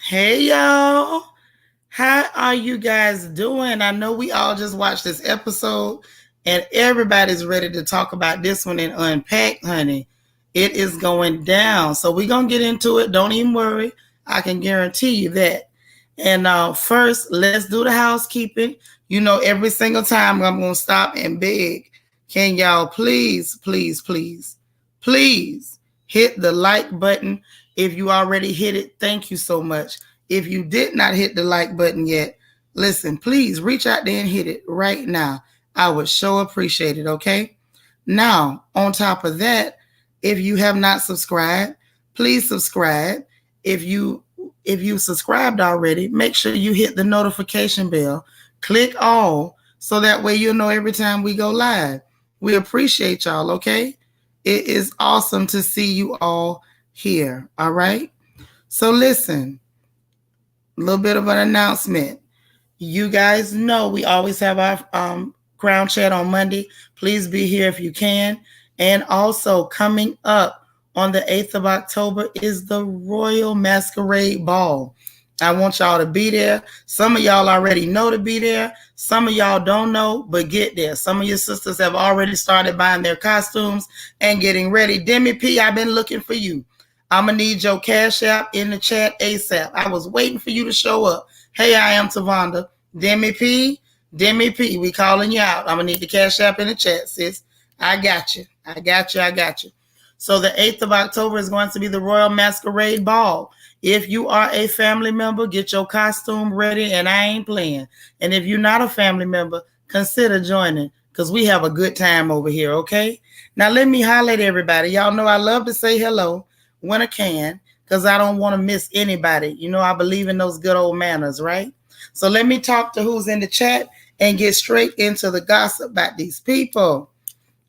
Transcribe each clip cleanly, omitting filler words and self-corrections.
Hey y'all, how are you guys doing? I know we all just watched this episode and everybody's ready to talk about this one and unpack, honey. It is going down. So we're going to get into it. Don't even worry. I can guarantee you that. And first, let's do the housekeeping. You know, every single time I'm going to stop and beg. Can y'all please hit the like button. If you already hit it, thank you so much. If you did not hit the like button yet, listen, please reach out there and hit it right now. I would so appreciate it, okay? Now, on top of that, if you have not subscribed, please subscribe. If you subscribed already, make sure you hit the notification bell. Click all so that way you'll know every time we go live. We appreciate y'all, okay? It is awesome to see you all here, all right? So listen, a little bit of an announcement. You guys know we always have our crown chat on Monday. Please be here if you can. And also coming up on the 8th of October is the Royal Masquerade Ball. I want y'all to be there. Some of y'all already know to be there. Some of y'all don't know, but get there. Some of your sisters have already started buying their costumes and getting ready. Demi P, I've been looking for you. I'm going to need your Cash App in the chat ASAP. I was waiting for you to show up. Hey, I am Tavonda. Demi P, we calling you out. I'm going to need the Cash App in the chat, sis. I got you. So the 8th of October is going to be the Royal Masquerade Ball. If you are a family member, get your costume ready, and I ain't playing. And if you're not a family member, consider joining because we have a good time over here, okay? Now, let me highlight everybody. Y'all know I love to say hello when I can because I don't want to miss anybody. You know, I believe in those good old manners, right? So let me talk to who's in the chat and get straight into the gossip about these people.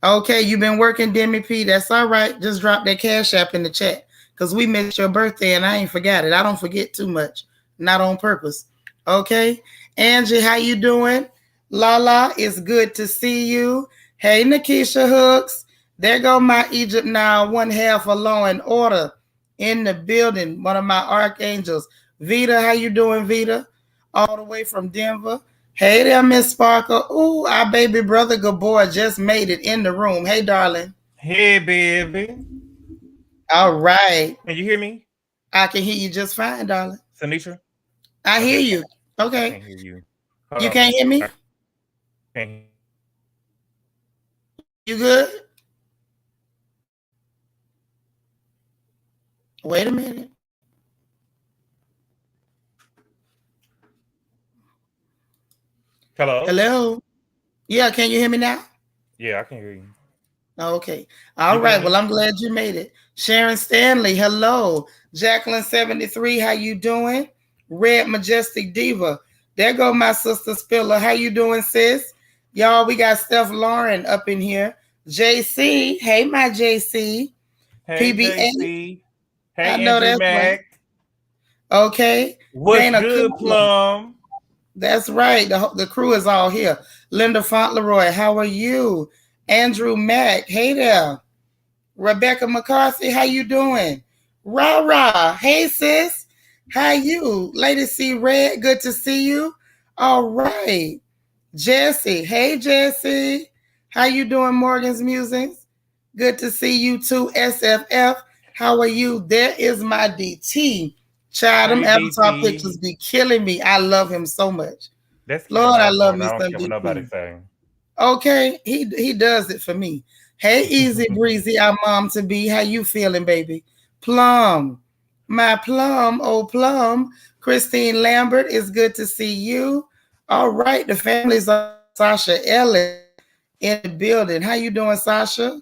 Okay, you've been working, Demi P. That's all right. Just drop that Cash App in the chat because we missed your birthday and I ain't forgot it. I don't forget too much, not on purpose. Okay, Angie, how you doing? Lala, it's good to see you. Hey, Nikisha Hooks. There go my Egypt now, one half of Law and Order in the building. One of my archangels. Vita, how you doing, Vita? All the way from Denver. Hey there, Miss Sparkle. Ooh, our baby brother Gabor just made it in the room. Hey, darling. Hey, baby. All right. Can you hear me? I can hear you just fine, darling. Sanisha? I hear you. Okay. I can't hear you. You can't hear me? You good? Wait a minute. Hello? Hello? Yeah, can you hear me now? Yeah, I can hear you. Okay. All right. Well, I'm glad you made it. Sharon Stanley, hello. Jacqueline 73, how you doing? Red Majestic Diva. There go my sister Spiller. How you doing, sis? Y'all, we got Steph Lauren up in here. JC, hey, my JC. Hey, PBA. JC. Hey, I know Andrew that's Mac. right. Okay. What's Dana good, Plum? That's right. The crew is all here. Linda Fauntleroy, how are you? Andrew Mack, hey there. Rebecca McCarthy, how you doing? Rah, hey sis, how you? Lady C Red, good to see you. All right. Jesse, hey Jesse, how you doing, Morgan's Musings? Good to see you too, SFF. How are you? There is my DT. Child, them avatar pictures be killing me. I love him so much. That's Lord, I love me I don't some care DT. what nobody saying. Okay, he does it for me. Hey, Easy Breezy, our mom to be. How you feeling, baby? Plum, my Plum, oh Plum. Christine Lambert, it's good to see you. All right, the family's on. Sasha Ellis in the building. How you doing, Sasha?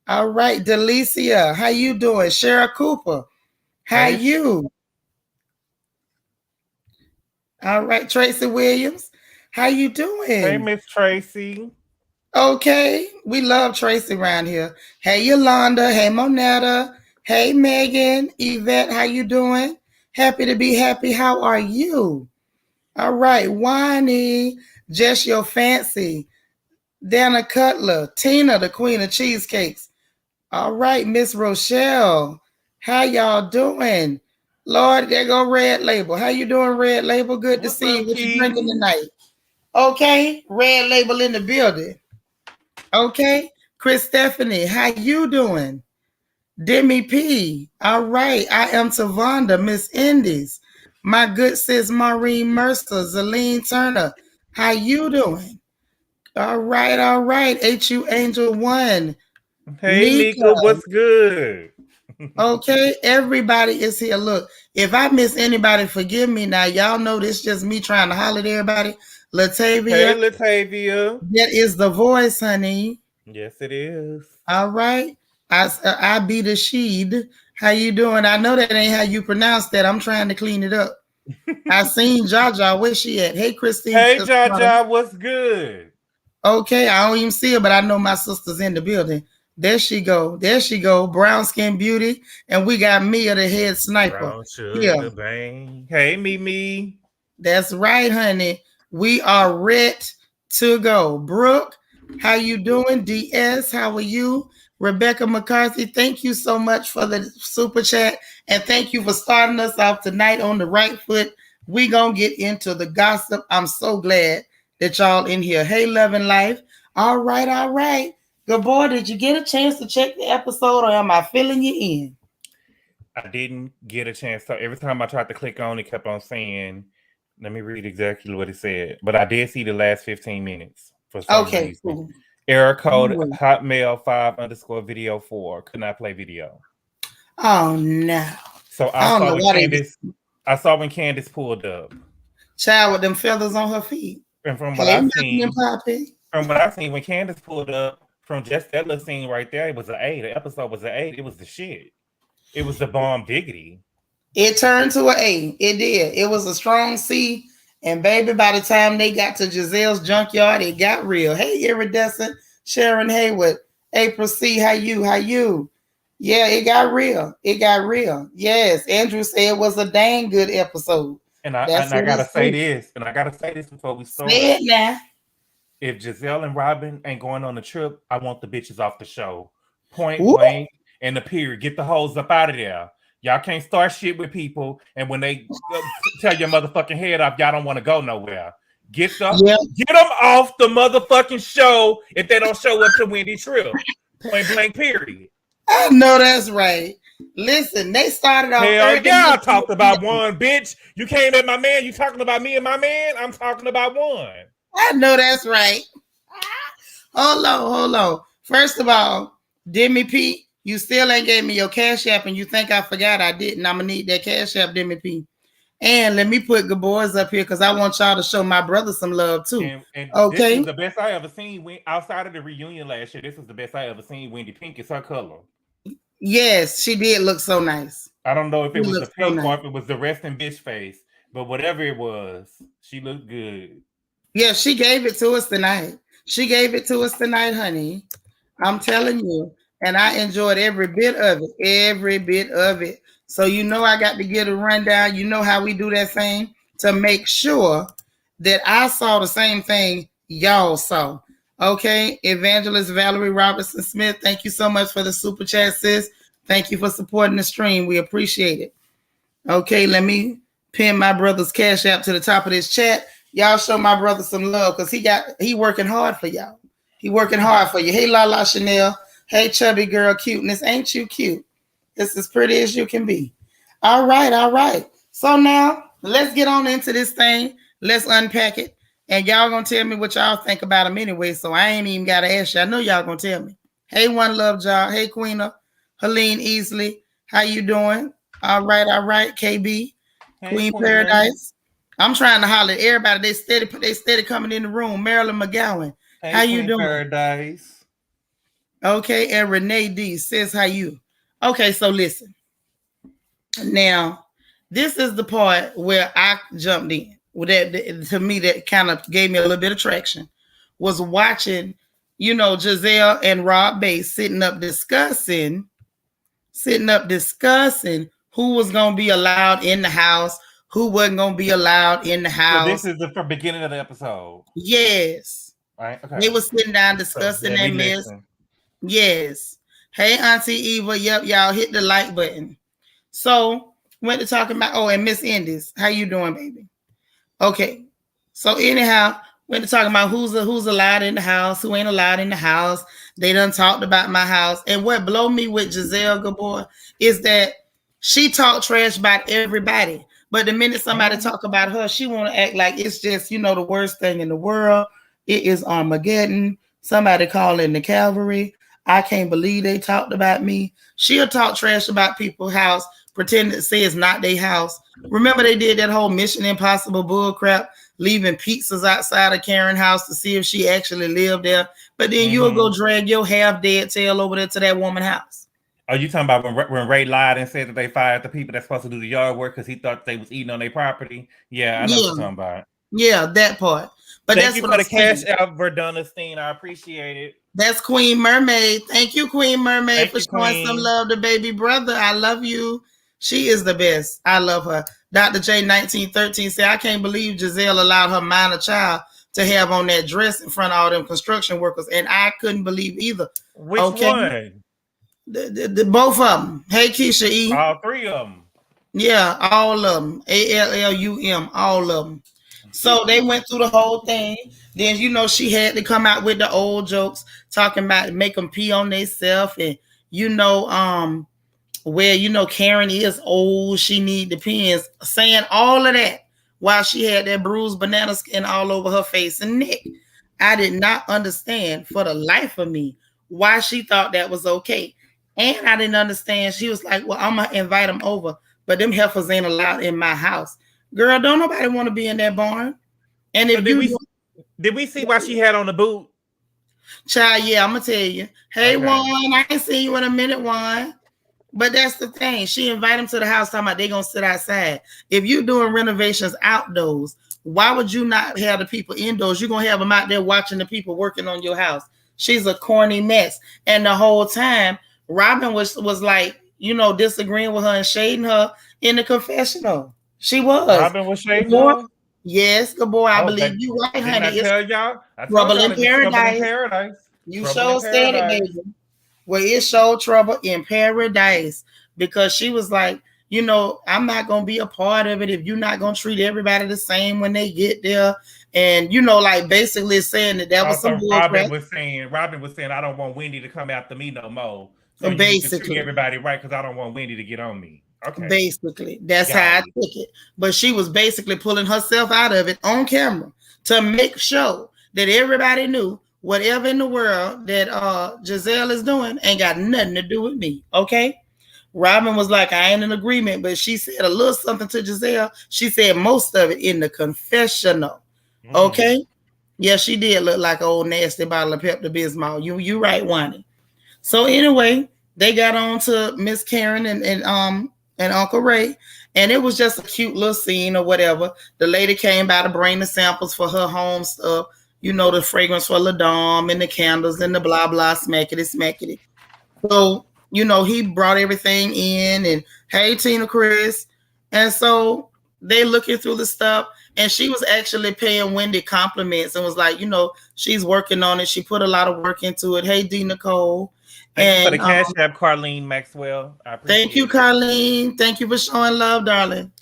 All right, Delicia, how you doing? Cheryl Cooper, how you? All right, Tracy Williams, how you doing? Hey, Miss Tracy. Okay, we love Tracy around here. Hey, Yolanda. Hey, Monetta. Hey, Megan. Yvette, how you doing? Happy to be happy. How are you? All right, Winnie. Just your fancy. Dana Cutler. Tina, the queen of cheesecakes. All right, Miss Rochelle. How y'all doing? Lord, there go Red Label. How you doing, Red Label? Good to What's see you. up, What you drinking King? tonight? Okay, Red Label in the building. Okay, Chris Stephanie, how you doing? Demi P. All right, I am Tavonda, Miss Indies. My good sis Maureen Mercer, Zaleen Turner. How you doing? All right. HU Angel One, Hey, Nika. Nika, what's good? Okay, everybody is here. Look, if I miss anybody, forgive me now. Y'all know this just me trying to holler at everybody. Hey, Latavia, Latavia. that is the voice, honey. Yes, it is. All right. I be the sheed. How you doing? I know that ain't how you pronounce that. I'm trying to clean it up. I seen Jaja. Where's she at? Hey, Christine. Hey, Jaja, what's good? Okay, I don't even see her, but I know my sister's in the building. There she go. There she go. Brown skin beauty. And we got Mia, the head sniper. Brown Here. sugar bang. Hey, Mimi. That's right, honey. We are ready to go. Brooke, how you doing? DS, how are you? Rebecca McCarthy, thank you so much for the super chat. And thank you for starting us off tonight on the right foot. We gonna get into the gossip. I'm so glad that y'all in here. Hey, Love and Life. All right, all right. Gabor, did you get a chance to check the episode or am I filling you in? I didn't get a chance. So every time I tried to click on it, kept on saying, let me read exactly what it said. But I did see the last 15 minutes for some Okay, reason. cool. Error code Hotmail 5_video4. Could not play video. Oh no. So I saw when Candace. I saw when Candace pulled up. Child with them feathers on her feet. And from what I've seen, Poppy. from what I've seen, when Candace pulled up, from just that little scene right there, it was an A. The episode was an A. It was the shit. It was the bomb diggity. It turned to an A. It did. It was a strong C. And baby, by the time they got to Gizelle's junkyard, it got real. Hey, iridescent Sharon Haywood, April C. How you? How you? Yeah, it got real. It got real. Yes, Andrew said it was a dang good episode. And I gotta say this. And I gotta say this before we start. Say it now. If Gizelle and Robin ain't going on the trip, I want the bitches off the show. Point blank and the period. Get the hoes up out of there. Y'all can't start shit with people, and when they tell your motherfucking head off, y'all don't want to go nowhere. Get them off the motherfucking show if they don't show up to Wendy's trip. Point blank, period. I know that's right. Listen, they started off. Hell yeah, I talked about one, bitch. You came at my man. You talking about me and my man? I'm talking about one. I know that's right. Hold on. First of all, Demi P, you still ain't gave me your cash app, and you think I forgot I didn't. I'm gonna need that cash app, Demi P. And let me put Gabor's up here because I want y'all to show my brother some love too. And okay, this is the best I ever seen. Outside of the reunion last year, this is the best I ever seen. Wendy Pink is her color. Yes, she did look so nice. I don't know if it was the pink or if it was the resting bitch face, but whatever it was, she looked good. Yeah, she gave it to us tonight. She gave it to us tonight, honey. I'm telling you. And I enjoyed every bit of it. Every bit of it. So you know I got to get a rundown. You know how we do that thing to make sure that I saw the same thing y'all saw. Okay, Evangelist Valerie Robertson Smith, thank you so much for the super chat, sis. Thank you for supporting the stream. We appreciate it. Okay, let me pin my brother's cash app to the top of this chat. Y'all show my brother some love because he working hard for y'all. He working hard for you. Hey, Lala Chanel. Hey, chubby girl cuteness. Ain't you cute? It's as pretty as you can be. All right. So now let's get on into this thing. Let's unpack it. And y'all gonna tell me what y'all think about him anyway. So I ain't even gotta ask you. I know y'all gonna tell me. Hey, One Love Job. Hey, Queena. Helene Easley. How you doing? All right. KB. Hey, Queen Paradise. I'm trying to holler at everybody. They steady coming in the room. Marilyn McGowan. Hey, how you Queen doing? Paradise. Okay, and Renee D says how you. Okay, so listen. Now, this is the part where I jumped in. That to me, that kind of gave me a little bit of traction. Was watching, Gizelle and Rob Bass sitting up discussing who was going to be allowed in the house, who wasn't going to be allowed in the house. So this is the beginning of the episode. Yes. Right. Okay. They were sitting down discussing that mess. Yes. Hey, Auntie Eva. Yep, y'all hit the like button. So Went to talking about, oh, and Miss Indies. How you doing, baby? Okay. So anyhow, went to talking about who's allowed in the house, who ain't allowed in the house. They done talked about my house. And what blow me with Gizelle Gabor is that she talked trash about everybody. But the minute somebody talk about her, she want to act like it's just, the worst thing in the world. It is Armageddon. Somebody calling the cavalry. I can't believe they talked about me. She'll talk trash about people's house, pretend to say it's not their house. Remember they did that whole Mission Impossible bull crap, leaving pizzas outside of Karen's house to see if she actually lived there. But then you'll go drag your half dead tail over there to that woman's house. Are you talking about when Ray lied and said that they fired the people that's supposed to do the yard work because he thought they was eating on their property? Yeah, I know what you're talking about. Yeah, that part. But thank you for the cash out, Verdona Steen. I appreciate it. That's Queen Mermaid. Thank you, Queen Mermaid, for showing some love to baby brother. I love you. She is the best. I love her. Dr. J 1913 said, I can't believe Gizelle allowed her minor child to have on that dress in front of all them construction workers. And I couldn't believe either. Which one? The both of them. Hey, Keisha E. All three of them. Yeah, all of them. ALLUM, all of them. So they went through the whole thing. Then, she had to come out with the old jokes, talking about make them pee on themselves. And, where, Karen is old, she need the pens. Saying all of that while she had that bruised banana skin all over her face and neck. I did not understand for the life of me why she thought that was okay. And I didn't understand. She was like, well, I'm going to invite them over, but them heifers ain't allowed in my house. Girl, don't nobody want to be in that barn. And if did we see why she had on the boot? Child, yeah, I'm going to tell you. Hey, okay. Juan, I ain't seen you in a minute, Juan. But that's the thing. She invited them to the house talking about they going to sit outside. If you're doing renovations outdoors, why would you not have the people indoors? You're going to have them out there watching the people working on your house. She's a corny mess. And the whole time, Robin was like, disagreeing with her and shading her in the confessional. She was. Robin was shading her? Yes, Gabor, I believe you right, honey. I tell y'all? Trouble in Paradise. You sure said it, baby. Well, it showed Trouble in Paradise because she was like, I'm not going to be a part of it if you're not going to treat everybody the same when they get there. And, like basically saying that was some Robin was saying, I don't want Wendy to come after me no more. So basically, treat everybody right because I don't want Wendy to get on me. Okay. Basically, that's how I took it. But she was basically pulling herself out of it on camera to make sure that everybody knew whatever in the world that Gizelle is doing ain't got nothing to do with me. Okay. Robin was like, I ain't in agreement, but she said a little something to Gizelle. She said most of it in the confessional. Okay. Yeah, she did look like an old nasty bottle of Pepto-Bismol. You right, Wani. So anyway, they got on to Miss Karen and Uncle Ray, and it was just a cute little scene or whatever. The lady came by to bring the samples for her home stuff. The fragrance for LaDom and the candles and the blah blah smackety. So he brought everything in, and hey Tina Chris, and so they looking through the stuff. And she was actually paying Wendy compliments and was like, she's working on it. She put a lot of work into it. Hey, D. Nicole. Thank you for the cash app, Carlene Maxwell. Thank you, Carlene. Thank you for showing love, darling.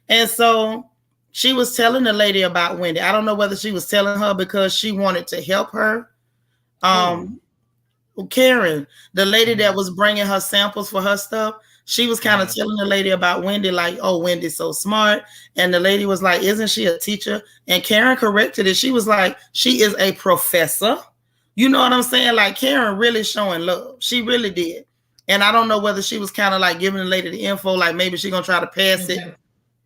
And so she was telling the lady about Wendy. I don't know whether she was telling her because she wanted to help her. Karen, the lady that was bringing her samples for her stuff, she was kind of telling the lady about Wendy, like, oh, Wendy's so smart. And the lady was like, isn't she a teacher? And Karen corrected it. She was like, she is a professor. You know what I'm saying? Like Karen really showing love. She really did. And I don't know whether she was kind of like giving the lady the info, like maybe she's going to try to pass it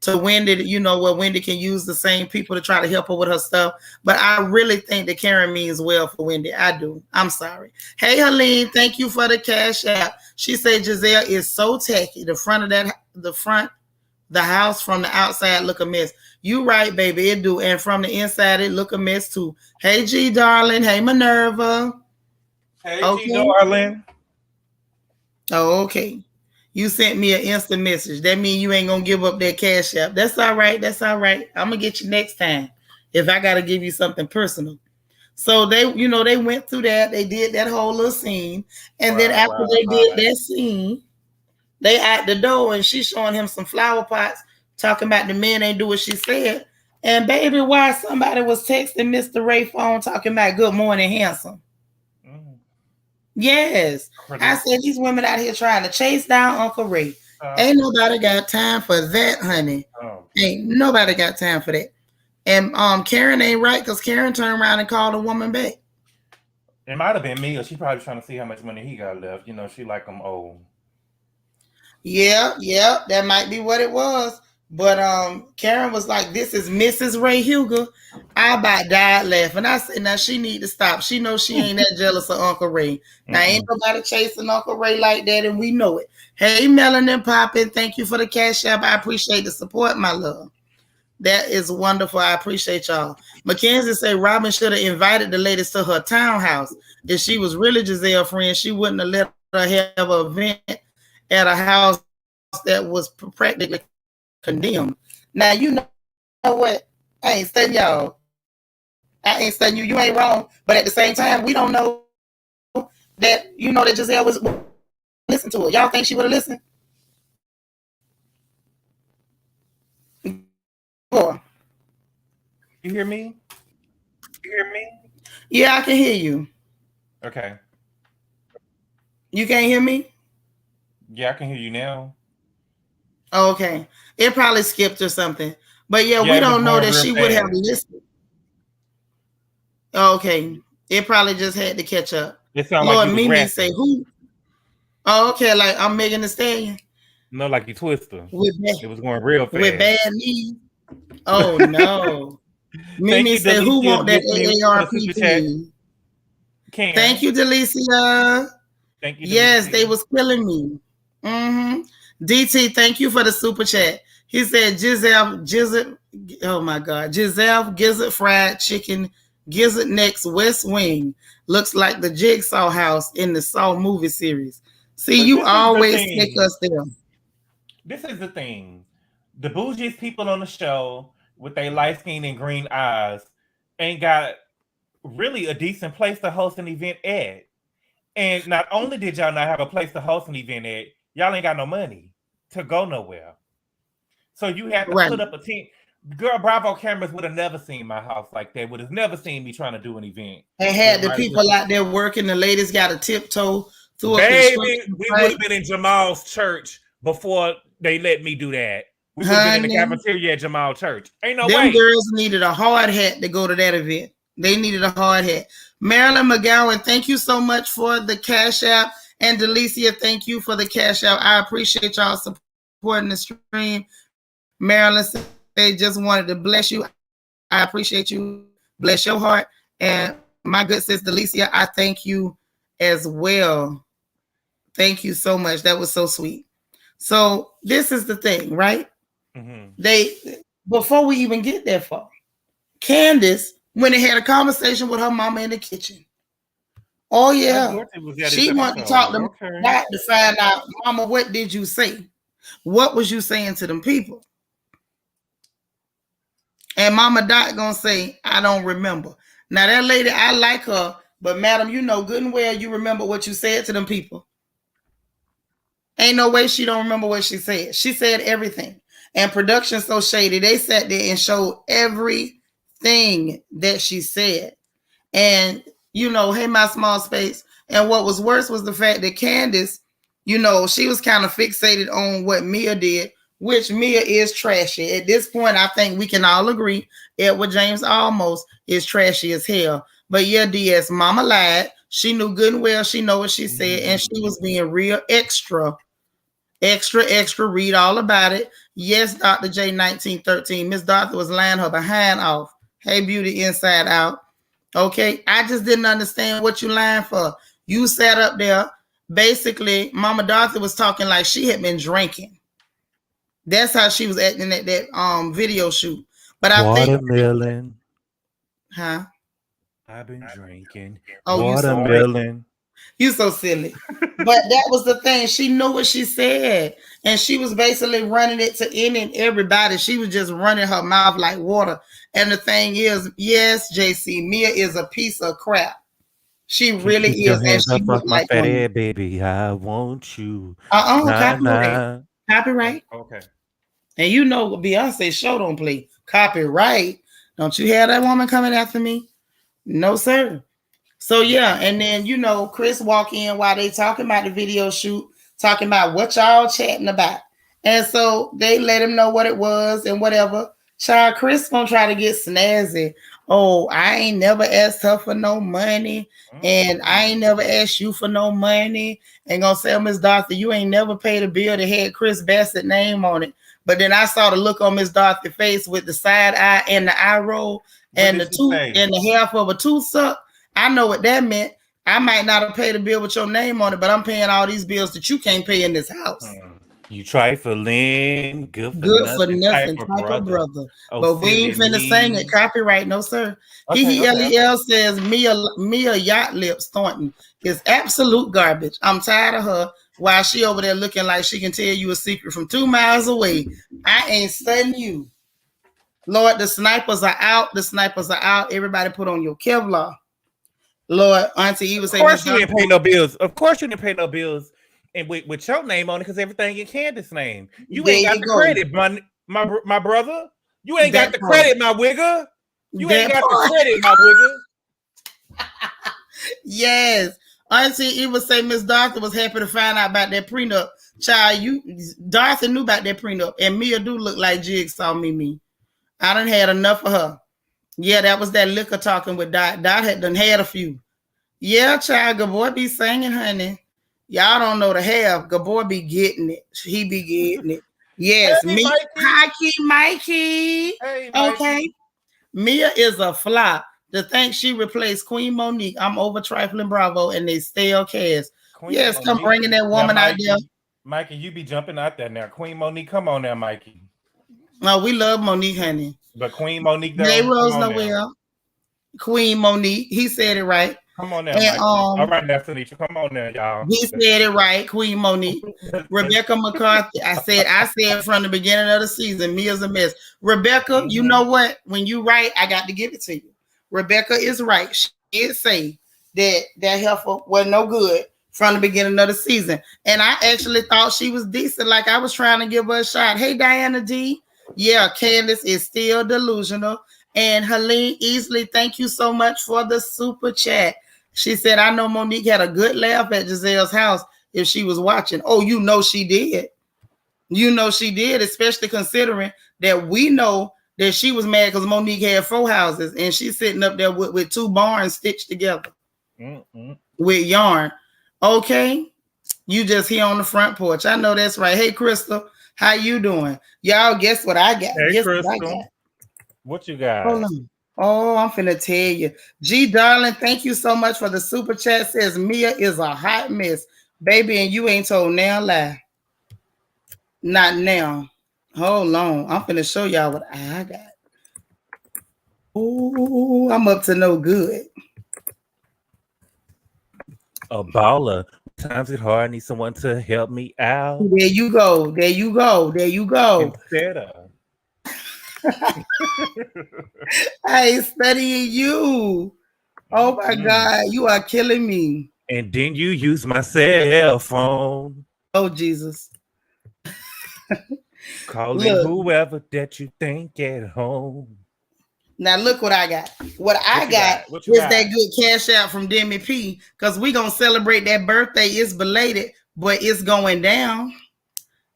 to Wendy, where Wendy can use the same people to try to help her with her stuff. But I really think that Karen means well for Wendy. I do. I'm sorry. Hey, Helene, thank you for the cash app. She said Gizelle is so tacky. The house from the outside look a mess. You right, baby, it do. And from the inside, it look a mess too. Hey, G, darling. Hey, Minerva. Hey, G, darling. Oh, okay. You sent me an instant message. That means you ain't gonna give up that cash app. That's all right. That's all right. I'm gonna get you next time if I gotta give you something personal. So they went through that. They did that whole little scene, and then after they did that scene, They at the door and she's showing him some flower pots, talking about the men ain't do what she said. And baby, why somebody was texting Mr. Ray phone talking about good morning, handsome. Yes. I said these women out here trying to chase down Uncle Ray. Ain't nobody got time for that, honey. Ain't nobody got time for that. And Karen ain't right because Karen turned around and called a woman back. It might have been me, or she probably trying to see how much money he got left. You know, she like him old. Yeah, that might be what it was. But Karen was like, "This is Mrs. Ray Huger." I about died laughing. I said, "Now she need to stop. She knows she ain't that jealous of Uncle Ray. Now ain't nobody chasing Uncle Ray like that, and we know it." Hey, Melanin Poppin', thank you for the cash app. I appreciate the support, my love. That is wonderful. I appreciate y'all. Mackenzie said Robin should have invited the ladies to her townhouse. If she was really Gizelle friend, she wouldn't have let her have an event at a house that was practically condemned. Now, you know what? I ain't studying y'all. I ain't studying you. You ain't wrong. But at the same time, we don't know that, you know, that Gizelle was listen to her. Y'all think she would have listened? You hear me? Yeah, I can hear you. Okay. You can't hear me? Yeah, I can hear you now. Oh, okay. It probably skipped or something. But yeah, we don't know that she would have listened. Okay. It probably just had to catch up. It sounded Lord, like you Mimi say who? Oh, okay. Like I'm Megan Thee Stallion. No, like you Twister. It was going real fast. With bad knees. Oh no. Mimi said, "Who want that AARP team?" Thank you, Delicia. Thank you. Yes, they was killing me. DT, thank you for the super chat. He said, Gizelle, oh my God, Gizelle, Gizzard fried chicken, Gizzard next West Wing. Looks like the Jigsaw house in the Saw movie series. See, but you always take us there. This is the thing. The bougiest people on the show with their light skin and green eyes ain't got really a decent place to host an event at. And not only did y'all not have a place to host an event at, y'all ain't got no money to go nowhere. So you have to put up a team. Girl, Bravo cameras would have never seen my house like that. Would have never seen me trying to do an event. And had the people out there working. The ladies got to tiptoe through. Baby, we would have been in Jamal's church before they let me do that. We would have been in the cafeteria at Jamal Church. Ain't no way. Them girls needed a hard hat to go to that event. They needed a hard hat. Marilyn McGowan, thank you so much for the cash app. And Delicia, thank you for the cash app. I appreciate y'all supporting the stream. Marilyn said they just wanted to bless you. I appreciate you. Bless your heart. And my good sis Delicia, I thank you as well. Thank you so much. That was so sweet. So this is the thing, right? They, before we even get that far, Candace went and had a conversation with her mama in the kitchen. Oh yeah, she wanted to talk to Dot to find out, Mama, what did you say? What was you saying to them people? And Mama Dot gonna say, I don't remember. Now that lady, I like her, but madam, you know good and well you remember what you said to them people. Ain't no way she don't remember what she said. She said everything. And production so shady. They sat there and showed everything that she said. And, you know, hey, my small space. And what was worse was the fact that Candace, you know, she was kind of fixated on what Mia did, which Mia is trashy. At this point, I think we can all agree Edward James almost is trashy as hell. But yeah, DS, Mama lied. She knew good and well she know what she said. And she was being real extra. Read all about it. Yes, Dr. J 1913. Miss Dorothy was lying her behind off. Hey, beauty inside out. Okay, I just didn't understand what you lying for. You sat up there. Basically, Mama Dorothy was talking like she had been drinking. That's how she was acting at that video shoot. But I watermelon. Huh? I've been drinking. Oh, watermelon. You so silly. But that was the thing. She knew what she said. And she was basically running it to any and everybody. She was just running her mouth like water. And the thing is, yes, JC, Mia is a piece of crap. She Can't really keep your is, and hands she up look off my like fat one. head, baby. I want you. Nah, Copyright. nah. Copyright. Okay. And you know Beyonce show don't play. Copyright. Don't you have that woman coming after me? No, sir. So yeah, and then Chris walk in while they talking about the video shoot, talking about what y'all chatting about. And so they let him know what it was and whatever. Child, Chris gonna try to get snazzy. Oh, I ain't never asked her for no money, and I ain't never asked you for no money. And gonna say, Miss Dorothy, you ain't never paid a bill that had Chris Bassett name on it. But then I saw the look on Miss Dorothy's face with the side eye and the eye roll and the tooth and the half of a tooth suck. I know what that meant. I might not have paid a bill with your name on it, but I'm paying all these bills that you can't pay in this house. You trifling, good Good for nothing nothing type of brother. Oh, But we silly ain't finna sing it. me. Copyright, no sir. Okay, Lel says Mia Yacht Lips Thornton is absolute garbage. I'm tired of her while she over there looking like she can tell you a secret from 2 miles away. I ain't studying you. Lord, the snipers are out. The snipers are out. Everybody put on your Kevlar. Lord, Auntie Eva say, of course you didn't pay no bills. Of course you didn't pay no bills, and with your name on it, because everything in Candace's name. You ain't got the credit, my brother. You ain't got the credit, my wigger. You ain't got the credit, my wigger. Yes. Auntie Eva say Miss Dorothy was happy to find out about that prenup. Child, Dorothy knew about that prenup, and Mia do look like Jigsaw Mimi. I done had enough of her. Yeah, that was that liquor talking with Dot. Dot had done had a few. Yeah, child, Gabor be singing, honey. Y'all don't know the half. Gabor be getting it. He be getting it. Yes, hey, me. Mikey. Hey, Mikey. Okay. Mia is a flop. To think she replaced Queen Monique. I'm over trifling Bravo, and they still cast. Yes, Monique. Come bringing that woman now, Mikey, out there. Mikey, you be jumping out there now. Queen Monique, come on now, Mikey. No, we love Monique, honey. But Queen Monique, though, they rose nowhere. Queen Monique, he said it right. Come on now, Mikey. All right, now, Tanisha, come on now, y'all. He said it right, Queen Monique. Rebecca McCarthy. I said from the beginning of the season, Mia's a mess. Rebecca, you know what? When you right, I got to give it to you. Rebecca is right. She did say that heifer was no good from the beginning of the season. And I actually thought she was decent. Like I was trying to give her a shot. Hey, Diana D. Yeah, Candace is still delusional. And Helene Easley, thank you so much for the super chat. She said, I know Monique had a good laugh at Gizelle's house if she was watching. Oh, you know she did. You know she did, especially considering that we know that she was mad because Monique had 4 houses and she's sitting up there with 2 barns stitched together with yarn. Okay, you just here on the front porch. I know that's right. Hey, Crystal, how you doing? Y'all, guess what I got? Hey, guess Crystal. What I got? What you got? Hold on. Oh, I'm finna tell you. G, darling, thank you so much for the super chat. Says Mia is a hot mess. Baby, and you ain't told now lie. Not now. Hold on. I'm finna show y'all what I got. Oh, I'm up to no good. A baller. Times it hard. I need someone to help me out. There you go. There you go. There you go. Instead of. I ain't studying you. Oh my God. You are killing me. And then you use my cell phone. Oh, Jesus. Calling whoever that you think at home. Now look what I got. What I got is that good cash out from Demi P. Because we're gonna celebrate that birthday. It's belated, but it's going down.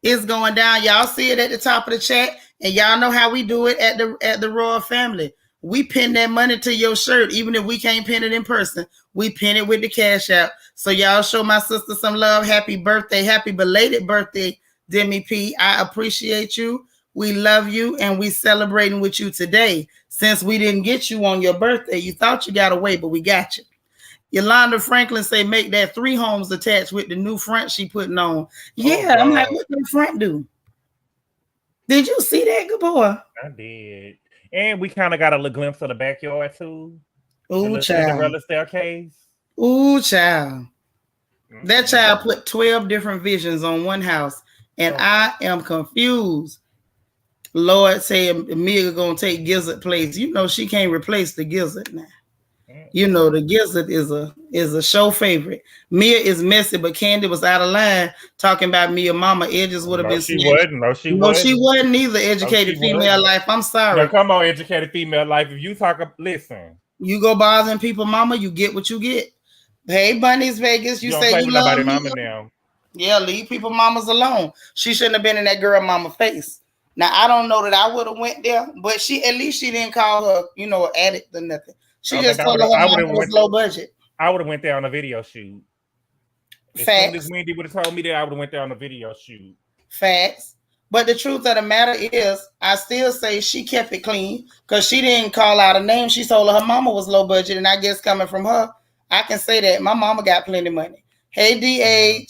It's going down. Y'all see it at the top of the chat, and y'all know how we do it at the Royal Family. We pin that money to your shirt, even if we can't pin it in person. We pin it with the cash out. So y'all show my sister some love. Happy birthday, happy belated birthday, Demi P. I appreciate you. We love you, and we celebrating with you today. Since we didn't get you on your birthday, you thought you got away, but we got you. Yolanda Franklin say make that 3 homes attached with the new front she putting on. Yeah, I'm like, what the front do? Did you see that, Gabor? I did. And we kind of got a little glimpse of the backyard too. Ooh, child. Cinderella staircase. Ooh, child. That child put 12 different visions on one house, and I am confused. Lord say Amelia gonna take Gizzard place. You know she can't replace the Gizzard now. You know the Gizzard is is a show favorite. Mia is messy, but Candy was out of line talking about Mia mama. Edges would have No, been she snatched. wasn't. No, she No, she wasn't. wasn't either. No, she Educated female wasn't. life. I'm Now, sorry. come on, educated female life. If you talk, listen. You go bothering people, mama, you get what you get. Hey, Bunnies Vegas, you You don't say play you with love nobody, Mia. mama. Now, Yeah, leave people mamas alone. She shouldn't have been in that girl mama face. Now I don't know that I would have went there, but she at least she didn't call her, an addict or nothing. She oh, baby, just told her her I would mama have was went. low budget. I would have went there on a video shoot. As soon as Facts. Wendy would have told me that, I would have went there on a video shoot. Facts. But the truth of the matter is, I still say she kept it clean because she didn't call out a name. She told her mama was low budget, and I guess coming from her, I can say that my mama got plenty of money. Hey, Mm-hmm. DA,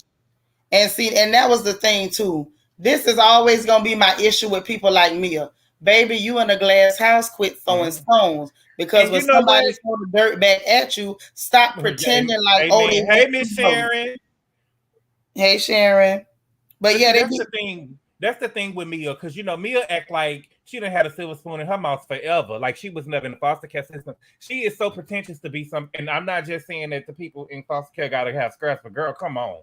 and see, and that was the thing too. This is always gonna be my issue with people like Mia. Baby, you in a glass house, quit throwing Mm-hmm. stones. Because And when you know somebody what? throw the dirt back at you, stop pretending like, oh, they Amen. Hey, went Miss through those. Sharon. Hey, Sharon. But But yeah, see, they that's be the thing. That's the thing with Mia, because Mia act like she done had a silver spoon in her mouth forever. Like she was never in the foster care system. She is so pretentious to be some. And I'm not just saying that the people in foster care gotta have scraps, but girl, come on.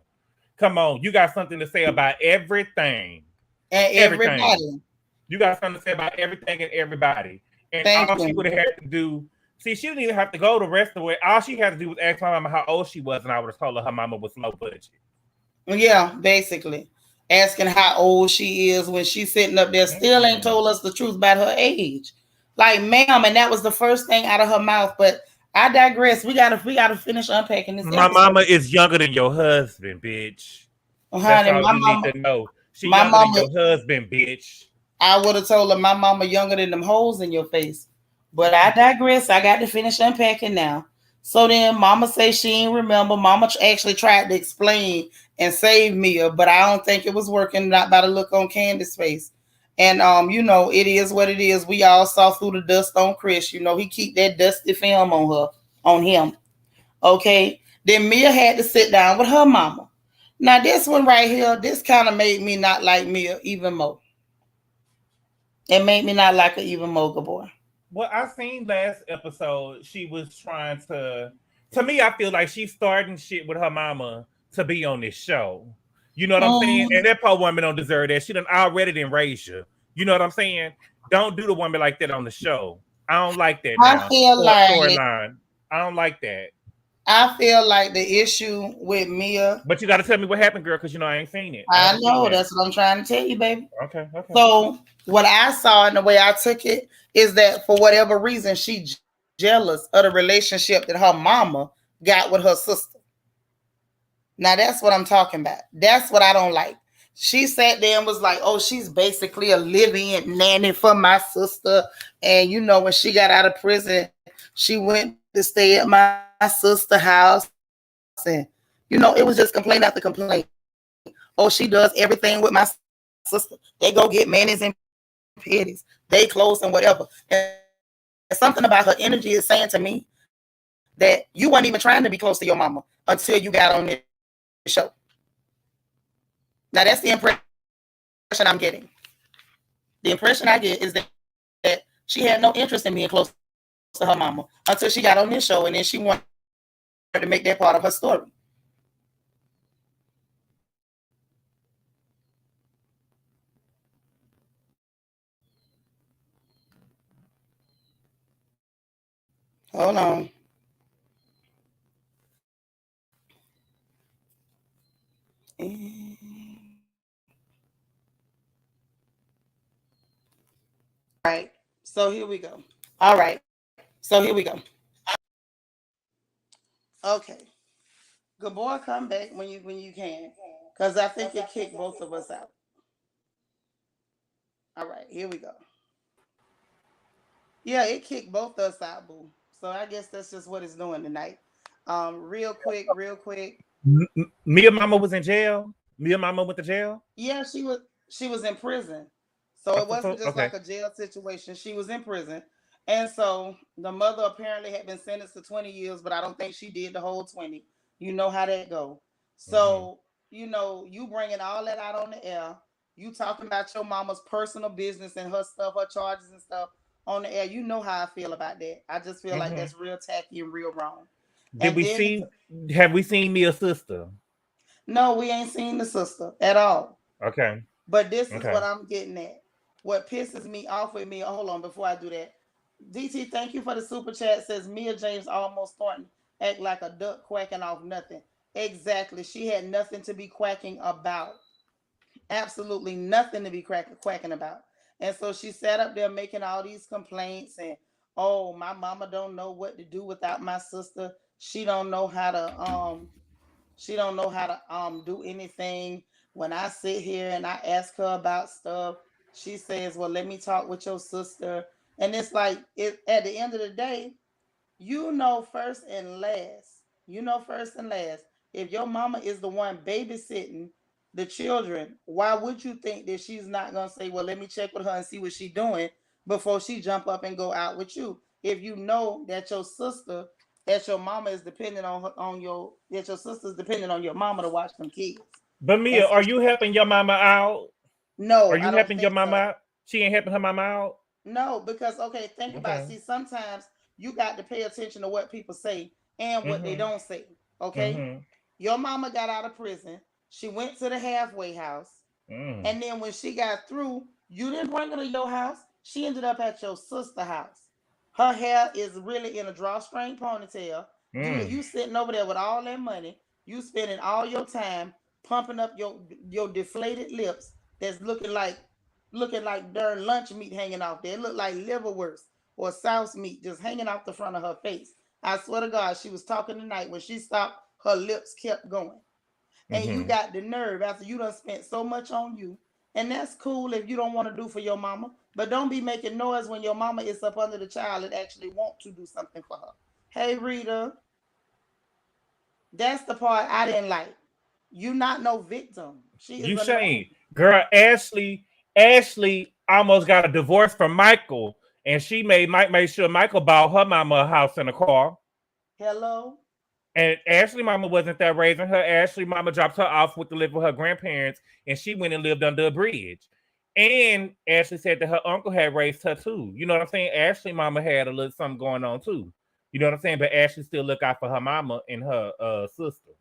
You got something to say about everything, and everything. everybody. You got something to say about everything and everybody. And Thank all she you. would have had to do. See, she didn't even have to go the rest of the way. All she had to do was ask my mama how old she was, and I would have told her mama was low budget. Yeah, basically. Asking how old she is when she's sitting up there, still ain't Mm-mm. told us the truth about her age. Like, ma'am, and that was the first thing out of her mouth. But I digress. We gotta finish unpacking this My mama episode. is younger than your husband, bitch. That's Honey, all my you need mama, to know. She my younger than mama, your husband, bitch. I would have told her my mama younger than them holes in your face. But I digress. I got to finish unpacking now. So then mama say she ain't remember. Mama actually tried to explain and save Mia, but I don't think it was working, not by the look on Candace's face. And it is what it is. We all saw through the dust on Chris. He keep that dusty film on her, on him. Okay. Then Mia had to sit down with her mama. Now this one right here, this kind of made me not like Mia even more. It made me not like her even more, Gabor. Well, I seen last episode she was trying to. To me, I feel like she's starting shit with her mama to be on this show. You know what I'm saying? And Mm, that poor woman don't deserve that. She done already didn't raise you. You know what I'm saying? Don't do the woman like that on the show. I don't like that I now. feel like Storyline. I don't like that. I feel like the issue with Mia. But you got to tell me what happened, girl, because I ain't seen it. I I haven't seen know that. that's what I'm trying to tell you, baby. Okay, okay. So what I saw and the way I took it is that for whatever reason she jealous of the relationship that her mama got with her sister. Now that's what I'm talking about. That's what I don't like. She sat there and was like, "Oh, she's basically a live-in nanny for my sister." And when she got out of prison, she went to stay at my sister's house, and it was just complaint after complaint. Oh, she does everything with my sister. They go get mayonnaise and petties. They clothes and whatever. And something about her energy is saying to me that you weren't even trying to be close to your mama until you got on this show. Now that's the impression I'm getting. The impression I get is that she had no interest in being close to her mama until she got on this show, and then she wanted to make that part of her story. Hold on. All right. So here we go. All right. So here we go. Okay. Gabor, come back when you can, because I think it kicked both of us out. All right. Here we go. Yeah, it kicked both us out, boo. So I guess that's just what it's doing tonight. Real quick, real quick. Mia mama was in jail. Mia mama went to jail. Yeah, she was in prison. So it wasn't just Okay. like a jail situation. She was in prison. And so the mother apparently had been sentenced to 20 years, but I don't think she did the whole 20. You know how that go. Mm-hmm. So, you bringing all that out on the air. You talking about your mama's personal business and her stuff, her charges and stuff on the air. You know how I feel about that. I just feel like Mm-hmm. that's real tacky and real wrong. Did And we then see? Have we seen Mia's sister? no, we ain't seen the sister at all. Okay. But this is Okay. what I'm getting at. What pisses me off with me, hold on, before I do that. DT, thank you for the super chat. Says Mia James almost starting to act like a duck quacking off nothing. Exactly. She had nothing to be quacking about. Absolutely nothing to be quacking about. And so she sat up there making all these complaints and oh, my mama don't know what to do without my sister. She don't know how to do anything. When I sit here and I ask her about stuff, she says, "Well, let me talk with your sister." And it's like at the end of the day, you know first and last. You know first and last. If your mama is the one babysitting the children, why would you think that she's not gonna say, "Well, let me check with her and see what she's doing before she jump up and go out with you"? If you know that your sister, that your mama is dependent on her, on your, that your sister's dependent on your mama to watch them kids, But and Mia, so are you helping your mama out? Are no, I you don't helping your think mama so. out? She ain't helping her mama out. No, because okay, think about it. Okay. See, sometimes you got to pay attention to what people say and what they Mhm. don't say. Okay, Mhm. your mama got out of prison. She went to the halfway house, Mm. and then when she got through, you didn't bring her to your house. She ended up at your sister's house. Her hair is really in a drawstring ponytail. Mm. You sitting over there with all that money. You spending all your time pumping up your deflated lips. That's looking like darn lunch meat hanging off there. It looked like liverwurst or souse meat just hanging off the front of her face. I swear to God, she was talking tonight. When she stopped, her lips kept going. And you Mhm. got the nerve after you done spent so much on you. And that's cool if you don't want to do for your mama. But don't be making noise when your mama is up under the child and actually want to do something for her. Hey Rita, that's the part I didn't like. You not no victim. She is You a no. saying, girl, Ashley almost got a divorce from Michael, and she made sure Michael bought her mama a house and a car. Hello? And Ashley mama wasn't there raising her. Ashley mama dropped her off with to live with her grandparents, and she went and lived under a bridge. And Ashley said that her uncle had raised her too. You know what I'm saying? Ashley mama had a little something going on too. You know what I'm saying? But Ashley still look out for her mama and her sister.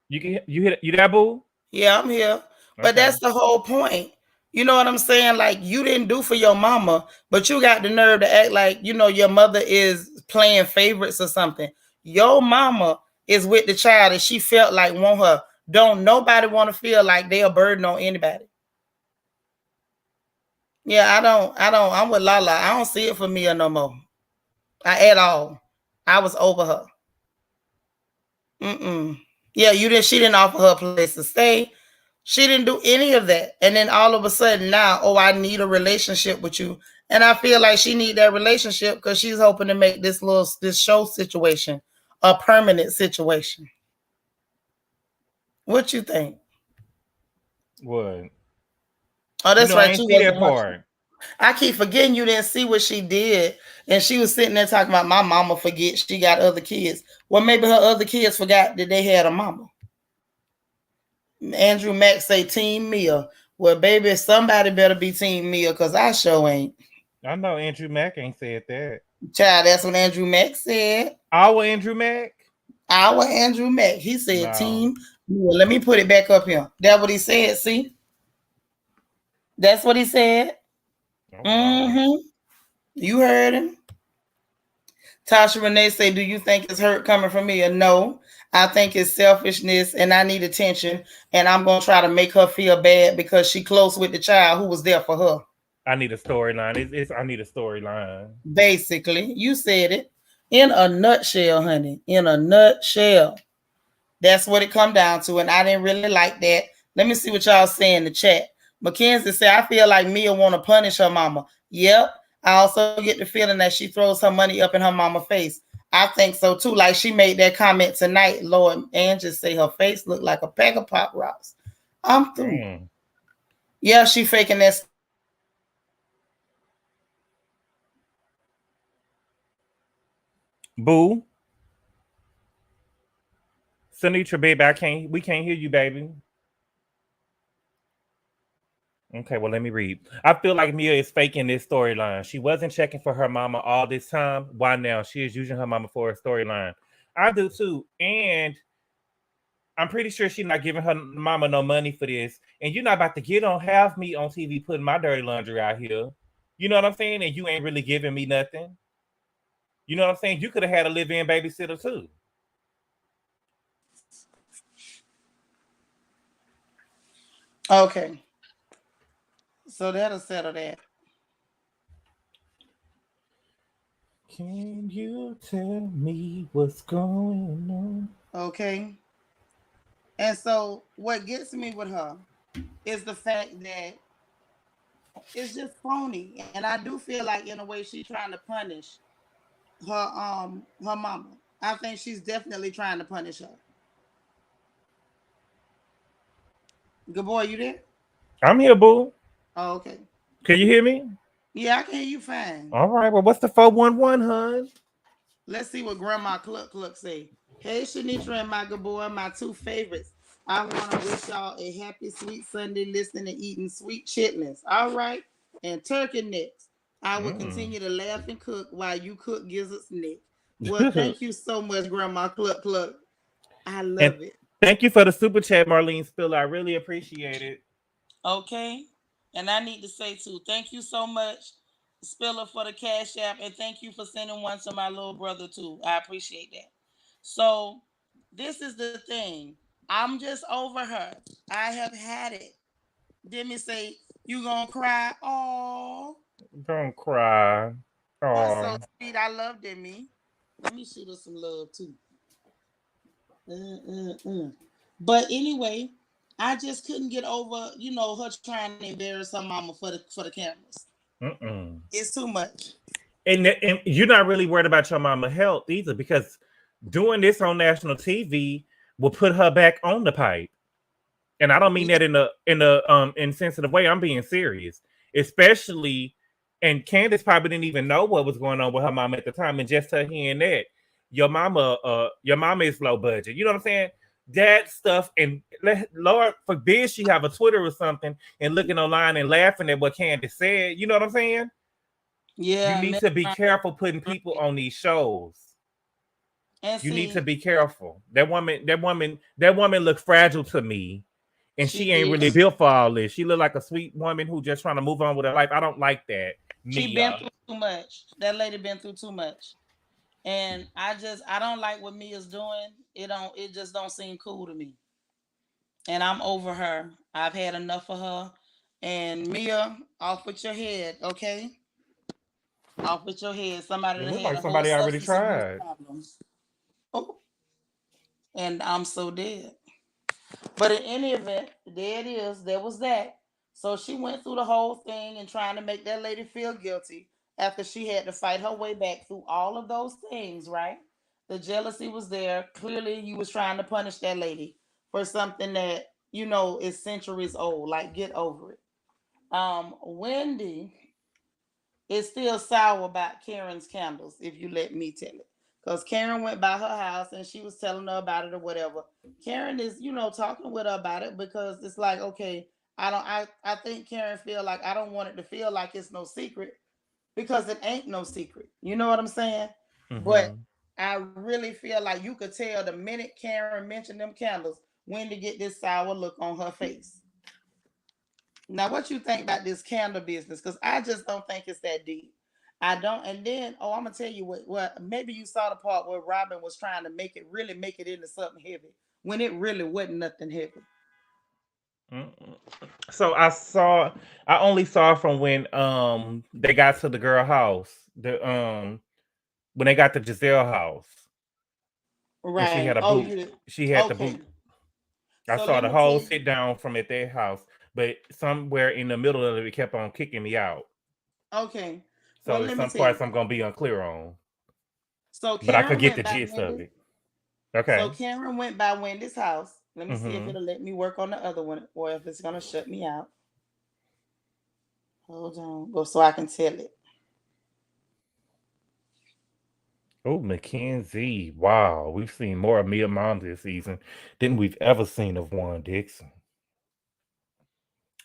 You hit you that boo? Yeah, I'm here. But Okay. that's the whole point. You know what I'm saying? Like you didn't do for your mama, but you got the nerve to act like your mother is playing favorites or something. Your mama is with the child and she felt like want her. Don't nobody want to feel like they a burden on anybody. Yeah, I don't. I'm with Lala. I don't see it for Mia no more. At all. I was over her. Mm-mm. Yeah, you didn't. She didn't offer her a place to stay. She didn't do any of that. And then all of a sudden now, oh, I need a relationship with you. And I feel like she need that relationship because she's hoping to make this show situation a permanent situation. What you think? What? Oh, You that's know, I right. ain't You see wasn't that watching. part. I keep forgetting you didn't see what she did. And she was sitting there talking about my mama forget she got other kids. Well, maybe her other kids forgot that they had a mama. Andrew Mack say Team Mia. Well, baby, somebody better be Team Mia because I sure ain't. I know Andrew Mack ain't said that. Child, that's what Andrew Mack said. Our Andrew Mack? Our Andrew Mack. He said No. Team Mia. Let me put it back up here. That's what he said. See? That's what he said. Oh wow. Mm-hmm. You heard him. Tasha Renee say, do you think it's hurt coming from me? Or no, I think it's selfishness and I need attention. And I'm going to try to make her feel bad because she close with the child who was there for her. I need a storyline. It's I need a storyline. Basically, you said it in a nutshell, honey. In a nutshell. That's what it come down to. And I didn't really like that. Let me see what y'all say in the chat. Mackenzie said, I feel like Mia want to punish her mama. Yep. I also get the feeling that she throws her money up in her mama's face. I think so too. Like she made that comment tonight. Lord, and just say her face looked like a pack of pop rocks. I'm through. Mm. Yeah, she faking that stuff. She don't want her mama to know that she got money. Boo. Sunitra, baby, we can't hear you, baby. Okay, well, let me read. I feel like Mia is faking this storyline. She wasn't checking for her mama all this time. Why now? She is using her mama for a storyline. I do too. And I'm pretty sure she's not giving her mama no money for this. And you're not about to get on half me on TV putting my dirty laundry out here. You know what I'm saying? And you ain't really giving me nothing. You know what I'm saying? You could have had a live-in babysitter too. Okay, so that'll settle that. Can you tell me what's going on? Okay, and so what gets me with her is the fact that it's just phony, and I do feel like in a way she's trying to punish her mama. I think she's definitely trying to punish her. Good boy, you there? I'm here, boo. Oh, okay. Can you hear me? Yeah, I can hear you fine. All right. Well, what's the 411, hun? Let's see what Grandma Cluck Cluck say. Hey, Shanitra and my good boy, my two favorites. I want to wish y'all a happy, sweet Sunday listening and eating sweet chitlins. All right. And turkey necks. I will Mm. continue to laugh and cook while you cook gizzard's neck. Well, thank you so much, Grandma Cluck Cluck. I And love it. thank you for the super chat, Marlene Spiller. I really appreciate it. Okay. And I need to say too, thank you so much, Spiller, for the cash app, and thank you for sending one to my little brother too. I appreciate that. So this is the thing. I'm just over her. I have had it. Demi say, you gonna cry? Oh, Don't cry. that's so Oh. sweet. I love Demi. Let me shoot her some love too. Uh. But anyway, I just couldn't get over, her trying to embarrass her mama for the cameras. Mm-mm. It's too much. And you're not really worried about your mama health either, because doing this on national TV will put her back on the pipe. And I don't mean Yeah, that in a insensitive way. I'm being serious, especially. And Candace probably didn't even know what was going on with her mama at the time, and just her hearing that your mama is low budget. You know what I'm saying? That stuff, and Lord forbid she have a Twitter or something and looking online and laughing at what Candace said. You know what I'm saying? You yeah, need to be careful putting people on these shows. and You need to see, be careful. That woman looked fragile to me, and she she ain't did. really built for all this. She looked like a sweet woman who just trying to move on with her life. I don't like that, She been Mia. through too much. That lady been through too much, and I don't like what Mia's doing. It just don't seem cool to me, and I'm over her. I've had enough of her, and Mia, off with your head, okay? Off with your head. Somebody It that looked had like a whole somebody already substance abuse tried. problem. Oh, and I'm so dead. But in any event, there it is. There was that. So she went through the whole thing and trying to make that lady feel guilty after she had to fight her way back through all of those things, right? The jealousy was there. Clearly, you was trying to punish that lady for something that is centuries old. Like, get over it. Wendy is still sour about Karen's candles, if you let me tell it. Because Karen went by her house and she was telling her about it or whatever. Karen is, talking with her about it because it's like, okay, I think Karen feel like I don't want it to feel like it's no secret because it ain't no secret. You know what I'm saying? But Mm-hmm. I really feel like you could tell the minute Karen mentioned them candles when to get this sour look on her face. Now, what you think about this candle business? Because I just don't think it's that deep. I don't. And then, oh, I'm gonna tell you what. What maybe you saw the part where Robin was trying to really make it into something heavy when it really wasn't nothing heavy. Mm-mm. So I only saw from when they got to the girl house. The when they got to Giselle house and she Right. had a Oh, boot. you did. She had the Okay. boot. I So saw let the me tell whole you. sit down from at their house, but somewhere in the middle of it kept on kicking me out. Okay. Well, So let me some tell you. parts I'm gonna be unclear on, So but I could Karen get went the by gist of Wendy. it. So Okay. Karen went by Wendy's house. Let me see if Mm-hmm. it'll let me work on the other one or if it's gonna shut me out. Hold on. Well, so I can tell it. Oh, Mackenzie. Wow. We've seen more of Mia Mom this season than we've ever seen of Warren Dixon.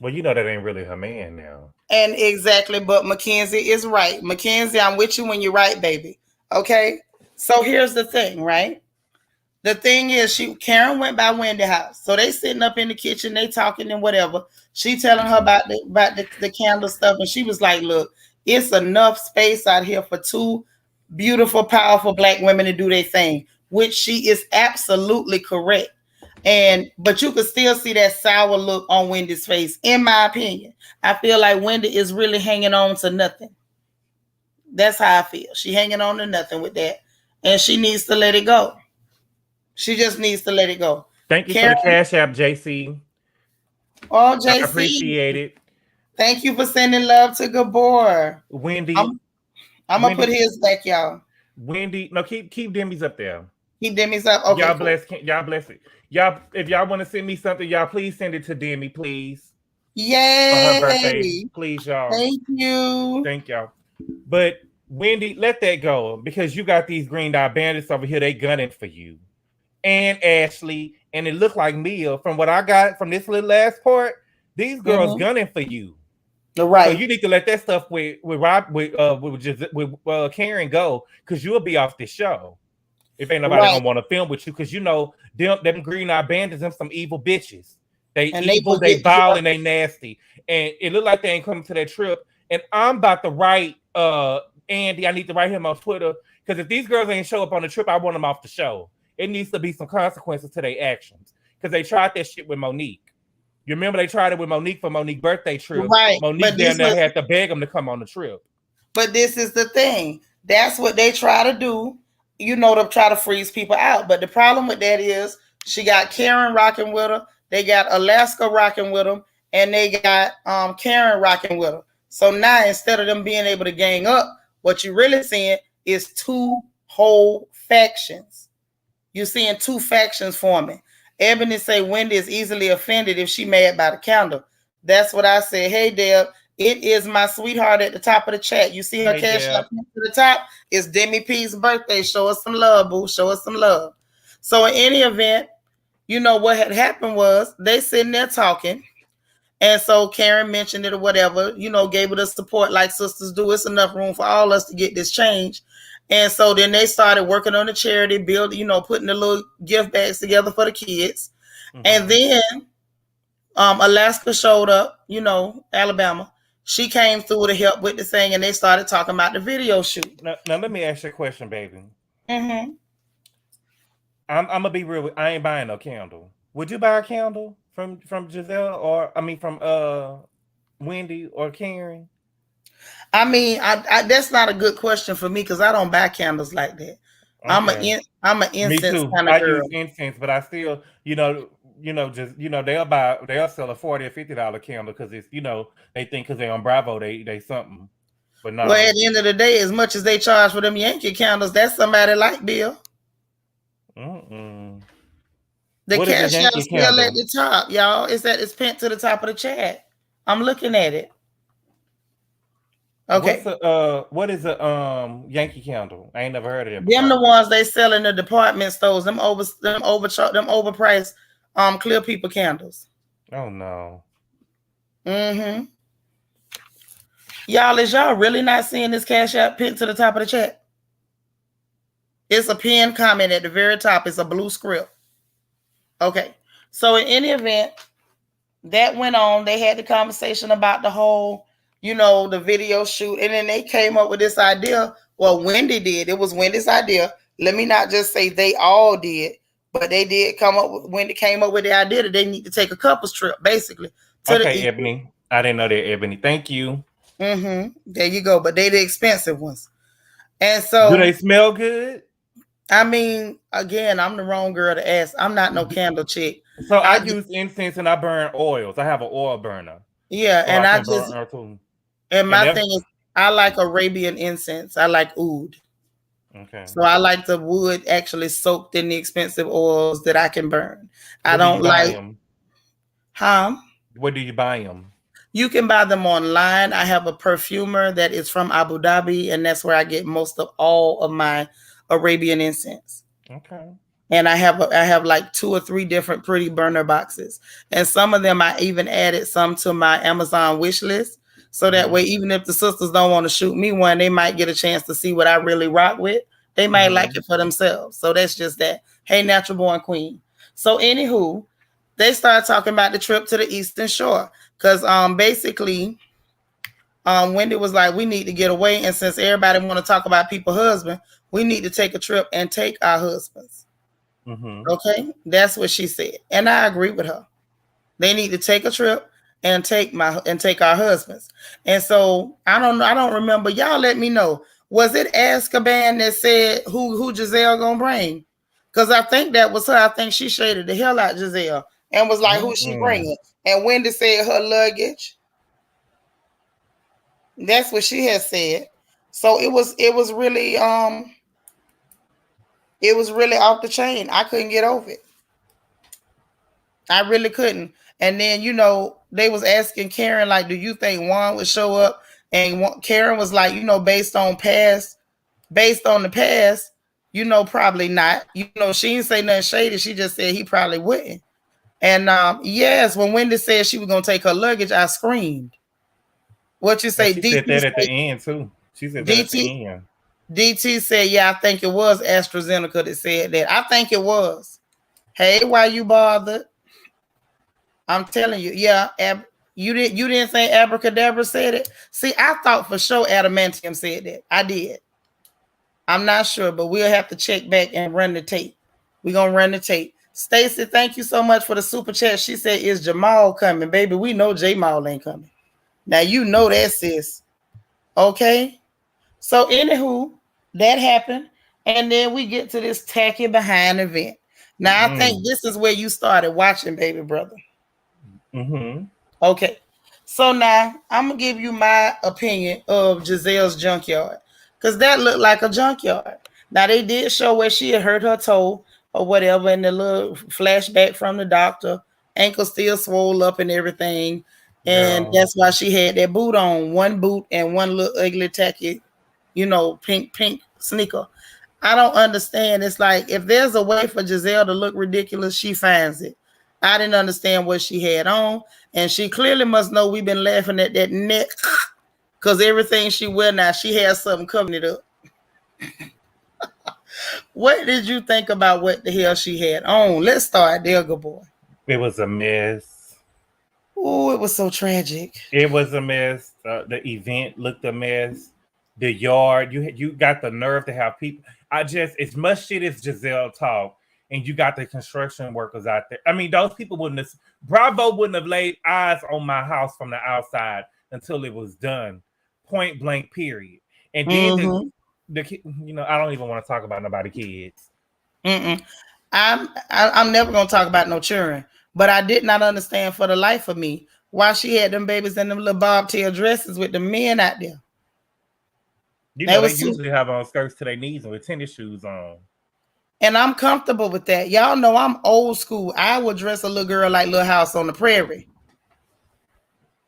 Well, you know that ain't really her man now. And exactly, but Mackenzie is right. Mackenzie, I'm with you when you're right, baby. Okay. So here's the thing, right? The thing is, Karen went by Wendy house, so they sitting up in the kitchen, they talking and whatever. She telling her about the candle stuff, and she was like, "Look, it's enough space out here for two beautiful, powerful black women to do their thing," which she is absolutely correct. And but you could still see that sour look on Wendy's face, in my opinion. I feel like Wendy is really hanging on to nothing. That's how I feel. She hanging on to nothing with that, and she needs to let it go. She just needs to let it go. Thank you for the Karen, cash app, JC. oh I JC, appreciate it. thank you for sending love to Gabor. Wendy, I'm I'm gonna put Wendy, his back, y'all. Wendy. No, keep Demi's up there. Keep Demi's up. Okay, Y'all cool. bless. Y'all bless it. Y'all, if y'all want to send me something, y'all please send it to Demi, please, for her birthday, Yay! please, y'all. Thank you. Thank y'all. But Wendy, let that go because you got these green dot bandits over here. They gunning for you and Ashley, and it looked like Mia. From what I got from this little last part, these girls gunning for you. You're So right. you need to let that stuff with Karen go because you'll be off this show. If ain't nobody Right. gonna want to film with you, because you know them green eye bandits, them some evil bitches. They And they evil, will they get vile, yeah. and they nasty. And it looked like they ain't coming to that trip. And I'm about to write Andy. I need to write him on Twitter because if these girls ain't show up on the trip, I want them off the show. It needs to be some consequences to their actions because they tried that shit with Monique. You remember they tried it with Monique for Monique's birthday trip. Right. Monique down there had to beg them to come on the trip. But this is the thing. That's what they try to do, to try to freeze people out. But the problem with that is she got Karen rocking with her. They got Alaska rocking with them. And they got Karen rocking with her. So now instead of them being able to gang up, what you're really seeing is two whole factions. You're seeing two factions forming. Ebony say Wendy is easily offended if she mad by the candle. That's what I said. Hey, Deb, it is my sweetheart at the top of the chat. You see her cash up to the top? It's Demi P's birthday. Show us some love, boo. Show us some love. So in any event, what had happened was they sitting there talking. And so Karen mentioned it or whatever, gave it a support like sisters do. It's enough room for all us to get this change. And so then they started working on the charity, putting the little gift bags together for the kids. And then Alaska showed up, Alabama. She came through to help with the thing, and they started talking about the video shoot. Now let me ask you a question, baby. Mm-hmm. I'm gonna be real. I ain't buying no candle. Would you buy a candle from Gizelle from Wendy or Karen? I mean, I that's not a good question for me because I don't buy candles like that. Okay. I'm an incense kind of girl. I use incense, but I still, they'll sell a $40 or $50 candle because it's they think because they're on Bravo they something. But no. Well, at the end of the day, as much as they charge for them Yankee candles, that's somebody like Bill. The cash out still at the top, y'all. It's pinned to the top of the chat. I'm looking at it. Okay. What is a Yankee candle? I ain't never heard of it. Them the ones they sell in the department stores. Them overpriced clear people candles. Oh no. Mm-hmm. Y'all, is y'all really not seeing this cash app pinned to the top of the chat? It's a pinned comment at the very top. It's a blue script. Okay. So in any event, that went on. They had the conversation about the whole, the video shoot. And then they came up with this idea. Well, Wendy did. It was Wendy's idea. Let me not just say they all did, but they did come up with, Wendy came up with the idea that they need to take a couples trip, basically. Okay, Ebony. I didn't know that, Ebony. Thank you. Mm-hmm. There you go. But they the expensive ones. And so do they smell good? I mean, again, I'm the wrong girl to ask. I'm not no candle chick. So I use incense and I burn oils. I have an oil burner. Yeah, so and I just and my thing is I like Arabian incense. I like oud. Okay. So I like the wood actually soaked in the expensive oils that I can burn. I don't like them. Huh? Where do you buy them? You can buy them online. I have a perfumer that is from Abu Dhabi, and that's where I get most of all of my Arabian incense. Okay. and I have like 2 or 3 different pretty burner boxes, and some of them I even added some to my Amazon wish list, so that way even if the sisters don't want to shoot me one, they might get a chance to see what I really rock with. They might like it for themselves. So that's just that. Hey, natural born queen. So anywho, they started talking about the trip to the Eastern Shore because basically Wendy was like, we need to get away, and since everybody want to talk about people's husband, we need to take a trip and take our husbands. Okay, that's what she said, and I agree with her. They need to take a trip and take our husbands. And so I don't remember. Y'all let me know. Was it Azkaban that said who Gizelle gonna bring? Because I think that was her. I think she shaded the hell out Gizelle and was like, who she bringing? And Wendy said her luggage. That's what she had said. So it was really off the chain. I couldn't get over it. I really couldn't. And then, they was asking Karen, like, do you think Juan would show up? And Karen was like, based on the past, probably not. She didn't say nothing shady. She just said he probably wouldn't. And yes, when Wendy said she was going to take her luggage, I screamed. What you say? She said that at the end, too. She said that at the end. DT said, yeah, I think it was AstraZeneca that said that. I think it was. Hey, why you bothered? I'm telling you, yeah. You didn't think Abracadabra said it? See, I thought for sure Adamantium said that. I did. I'm not sure, but we'll have to check back and run the tape. We're going to run the tape. Stacy, thank you so much for the super chat. She said, is Jamal coming? Baby, we know Jamal ain't coming. Now, you know that, sis. Okay? So, anywho, that happened. And then we get to this tacky behind event. Now, I think this is where you started watching, baby brother. Okay. So now, I'm going to give you my opinion of Gizelle's junkyard. Because that looked like a junkyard. Now, they did show where she had hurt her toe or whatever, and the little flashback from the doctor. Ankle still swole up and everything. And that's why she had that boot on. One boot and one little ugly tacky, pink sneaker. I don't understand. It's like, if there's a way for Gizelle to look ridiculous, she finds it. I didn't understand what she had on. And she clearly must know we've been laughing at that neck. Because everything she wear now, she has something covering it up. What did you think about what the hell she had on? Let's start there, Gabor. It was a mess. Oh, it was so tragic. It was a mess. The event looked a mess. The yard, you got the nerve to have people. As much shit as Gizelle talk, and you got the construction workers out there. I mean, those people Bravo wouldn't have laid eyes on my house from the outside until it was done. Point blank, period. And then I don't even want to talk about nobody kids. I'm never gonna talk about no children, but I did not understand for the life of me why she had them babies in them little bobtail dresses with the men out there. They usually have on skirts to their knees and with tennis shoes on. And I'm comfortable with that. Y'all know I'm old school. I would dress a little girl like Little House on the Prairie.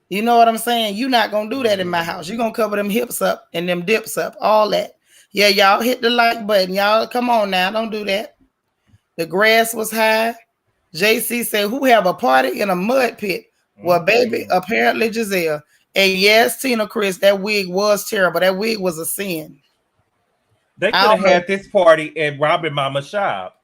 You know what I'm saying? You're not going to do that in my house. You're going to cover them hips up and them dips up, all that. Yeah, y'all hit the like button. Y'all, come on now. Don't do that. The grass was high. JC said, who have a party in a mud pit? Well, baby, apparently Gizelle. And yes, Tina Chris, that wig was terrible. That wig was a sin. They could have had this party at Robin Mama's shop.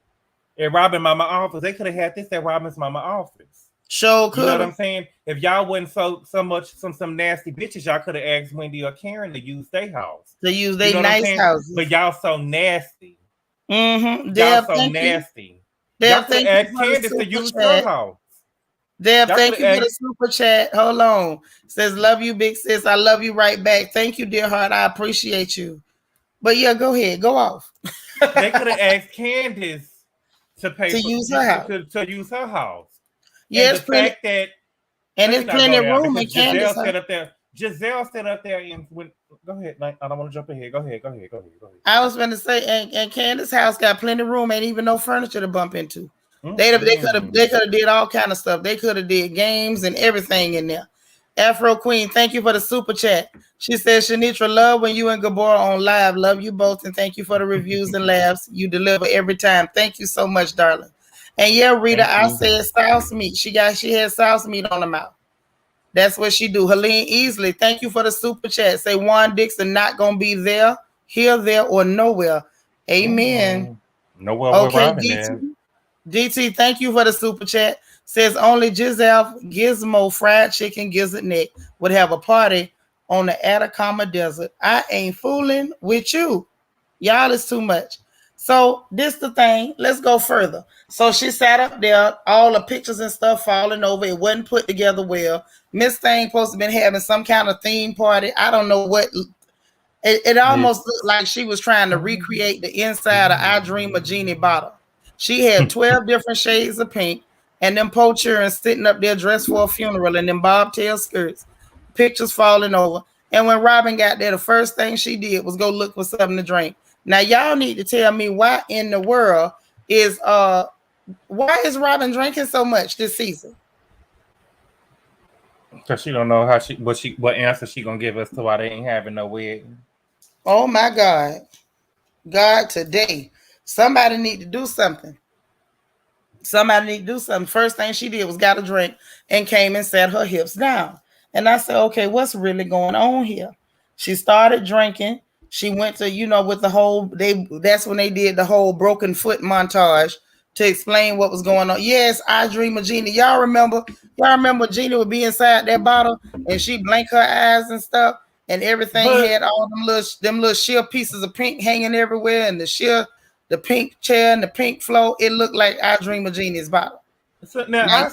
At Robin Mama's office. They could have had this at Robin's Mama office. Sure could. You know what I'm saying? If y'all wasn't so much some nasty bitches, y'all could have asked Wendy or Karen to use their house. To use their nice houses. But y'all so nasty. Mm-hmm. Y'all so nasty. Y'all could have asked Candace to use her house. Deb, thank you for the super chat. Hold on. Says, love you, big sis. I love you right back. Thank you, dear heart. I appreciate you. But yeah, go ahead. Go off. They could have asked Candace to use her house. To use her house. Yes, the fact that there's plenty of room in Candace. Giselle set up there and go ahead. Like, I don't want to jump ahead. Go ahead. I was going to say, and Candace's house got plenty of room, ain't even no furniture to bump into. They could have did all kind of stuff. They could have did games and everything in there. Afro Queen, thank you for the super chat. She says, Shanitra, love when you and Gabor on live. Love you both and thank you for the reviews and laughs. You deliver every time. Thank you so much, darling. And yeah, Rita, Thank I you. said sauce meat. She had sauce meat on the mouth. That's what she do. Helene Easley, thank you for the super chat. Say Juan Dixon not gonna be there, here, there, or nowhere. Amen. Mm-hmm. Nowhere we're Okay, robbing there. DT, thank you for the super chat. Says only Gizelle Gizmo Fried Chicken Gizzard Neck would have a party on the Atacama Desert. I ain't fooling with you. Y'all is too much. So this the thing. Let's go further. So she sat up there, all the pictures and stuff falling over. It wasn't put together well. Miss Thing supposed to been having some kind of theme party. I don't know what. It almost looked like she was trying to recreate the inside of I Dream of Jeannie bottle. She had 12 different shades of pink and them poacher sitting up there dressed for a funeral and them bobtail skirts, pictures falling over. And when Robin got there, the first thing she did was go look for something to drink. Now y'all need to tell me why in the world is Robin drinking so much this season? Because she don't know what answer she gonna give us to why they ain't having no wedding. Oh my God. God, today, somebody need to do something. Somebody need to do something. First thing she did was got a drink and came and sat her hips down. And I said, okay, what's really going on here? She started drinking. She went to, with the whole, that's when they did the whole broken foot montage to explain what was going on. Yes, I Dream of Jeannie. Y'all remember Jeannie would be inside that bottle and she blink her eyes and stuff, and everything had all them little sheer pieces of pink hanging everywhere, and the pink chair and the pink floor. It looked like I Dream of Jeannie's bottle. So now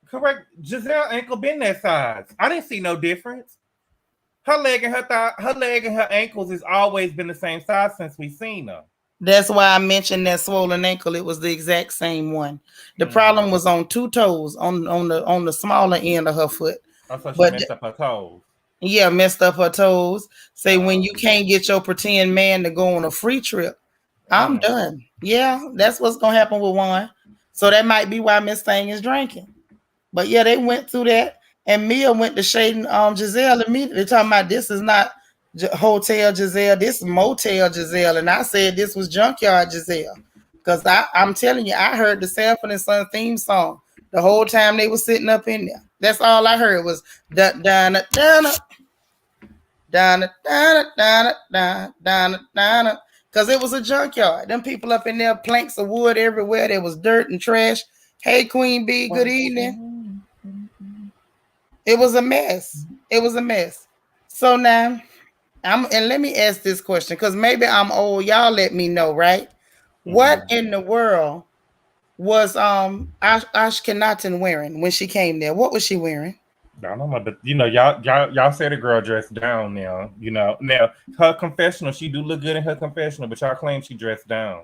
correct, Gizelle ankle been that size. I didn't see no difference. Her leg and her ankles has always been the same size since we seen her. That's why I mentioned that swollen ankle. It was the exact same one. The problem was on two toes, on the smaller end of her foot. Oh, so she messed up her toes. Yeah, messed up her toes. Say when you can't get your pretend man to go on a free trip, I'm done. Yeah, that's what's gonna happen with Juan. So that might be why Miss Thing is drinking. But yeah, they went through that, and Mia went to shading Gizelle immediately, talking about this is not Hotel Gizelle, this is Motel Gizelle, and I said this was Junkyard Gizelle, because I'm telling you, I heard the Sanford and Son theme song the whole time they were sitting up in there. That's all I heard was da da da da da da da da da da, because it was a junkyard. Them people up in there, planks of wood everywhere. There was dirt and trash. Hey, Queen Bee, good evening. It was a mess. It was a mess. So now, and let me ask this question, because maybe I'm old. Y'all let me know, right? What in the world was Ashkenaten wearing when she came there? What was she wearing? I don't know, but y'all said the girl dressed down now. Now her confessional, she do look good in her confessional, but y'all claim she dressed down.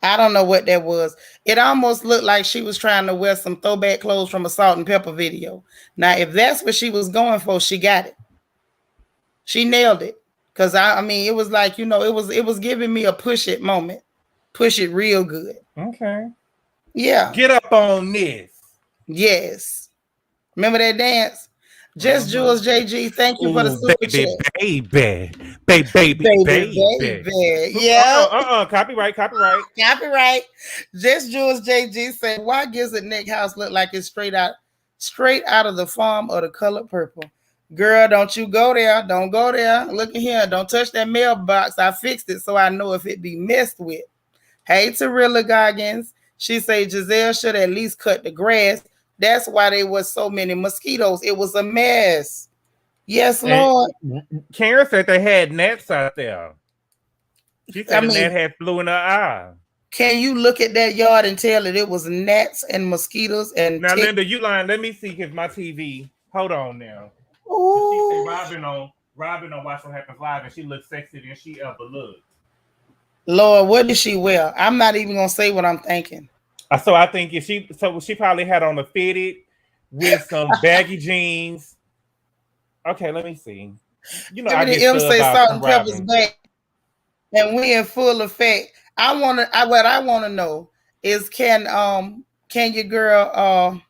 I don't know what that was. It almost looked like she was trying to wear some throwback clothes from a Salt and Pepper video. Now, if that's what she was going for, she got it. She nailed it. Because I mean, it was like, it was giving me a push it moment. Push it real good. Okay. Yeah. Get up on this. Yes. Remember that dance? Just Jules JG, thank you for the super chat. Baby. Yeah. Copyright. Just Jules JG said, why gives the Nick house look like it's straight out of the farm or the color purple? Girl, don't you go there. Don't go there. Look at here. Don't touch that mailbox. I fixed it so I know if it be messed with. Hey, Tarilla Goggins. She say Gizelle should at least cut the grass. That's why there was so many mosquitoes. It was a mess. Yes, Lord. Karen said they had gnats out there. She said a gnat had flew in her eye. Can you look at that yard and tell that it was gnats and mosquitoes and now, Linda, you lying. Let me see if my TV. Hold on now. Ooh. She said Robin on Watch What Happens Live, and she looks sexier than she ever looked. Lord, what did she wear? I'm not even gonna say what I'm thinking. So I think she probably had on a fitted with some baggy jeans. Okay, let me see. I get M say Salt and Pepper's back, and we in full effect. What I want to know is can your girl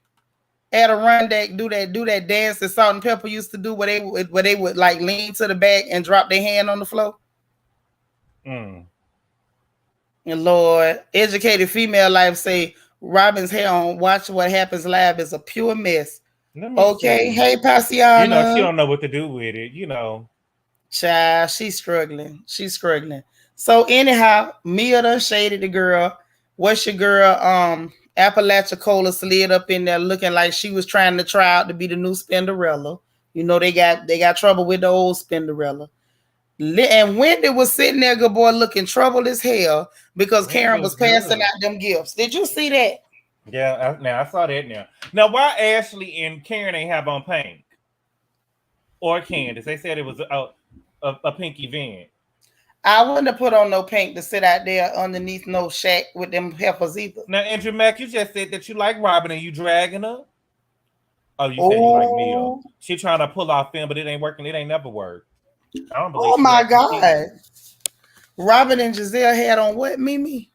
had a run that do that dance that Salt and Pepper used to do, where they would like lean to the back and drop their hand on the floor. Mm. And Lord, educated female life say Robin's hair on Watch What Happens Live is a pure mess. Let me Okay, see. hey She Pasiana. don't know what to do with it. Child, she's struggling. She's struggling. So anyhow, Mia done shaded the girl. What's your girl? Apalachicola slid up in there looking like she was trying to try out to be the new Spinderella. You know they got trouble with the old Spinderella. And Wendy was sitting there, good boy, looking troubled as hell because Wendy Karen was was passing good. out them gifts. Did you see that? Yeah, now I saw that now. Now, why Ashley and Karen ain't have on pink or Candace? They said it was a pink event. I wouldn't have put on no pink to sit out there underneath no shack with them heifers either. Now, Andrew Mack, you just said that you like Robin and you dragging her. Oh, you said you like Mia. Oh, She trying to pull off film, but it ain't working. It ain't never worked. I don't believe oh she my like God. competing. Robin and Gizelle had on what, Mimi?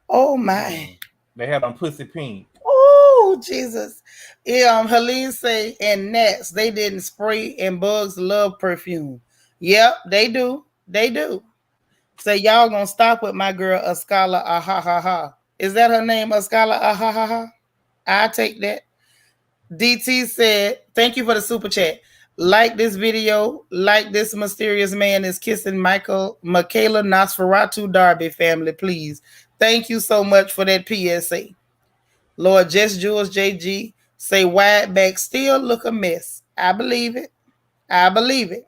Oh my. Mm. They had on Pussy Pink. Oh Jesus. Yeah, Helene say and Nats, they didn't spray and bugs love perfume. Yep, they do. They do. Say y'all gonna stop with my girl Ascala ah ha ha. Is that her name, Ascala ah ha ha? I take that. DT said, thank you for the super chat. Like this video, like this mysterious man is kissing Michaela Nosferatu Darby family, please. Thank you so much for that PSA. Lord Jess Jules JG say wide back still look a mess. I believe it. I believe it.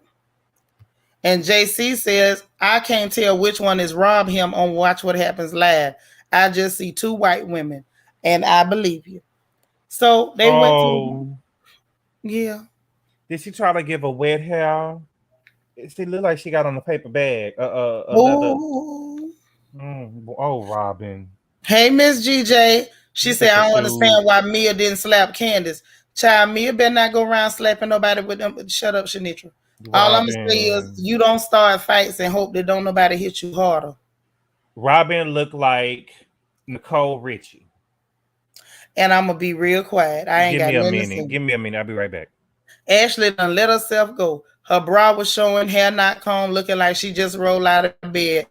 And JC says, I can't tell which one is Rob him on Watch What Happens Live. I just see two white women. And I believe you. So they went through. Oh, Yeah. did she try to give a wet hair? She looked like she got on a paper bag, a leather. Oh. Oh, Robin, Hey, Miss GJ. She look said, at the I don't shoes. understand why Mia didn't slap Candace. Child, Mia better not go around slapping nobody with them. Shut up, Shanitra. All I'm going to say is Robin, you don't start fights and hope that don't nobody hit you harder. Robin looked like Nicole Richie. And I'm going to be real quiet. I ain't Give got me a nothing to minute. say. Give me a minute. I'll be right back. Ashley done let herself go. Her bra was showing, hair not combed, looking like she just rolled out of bed.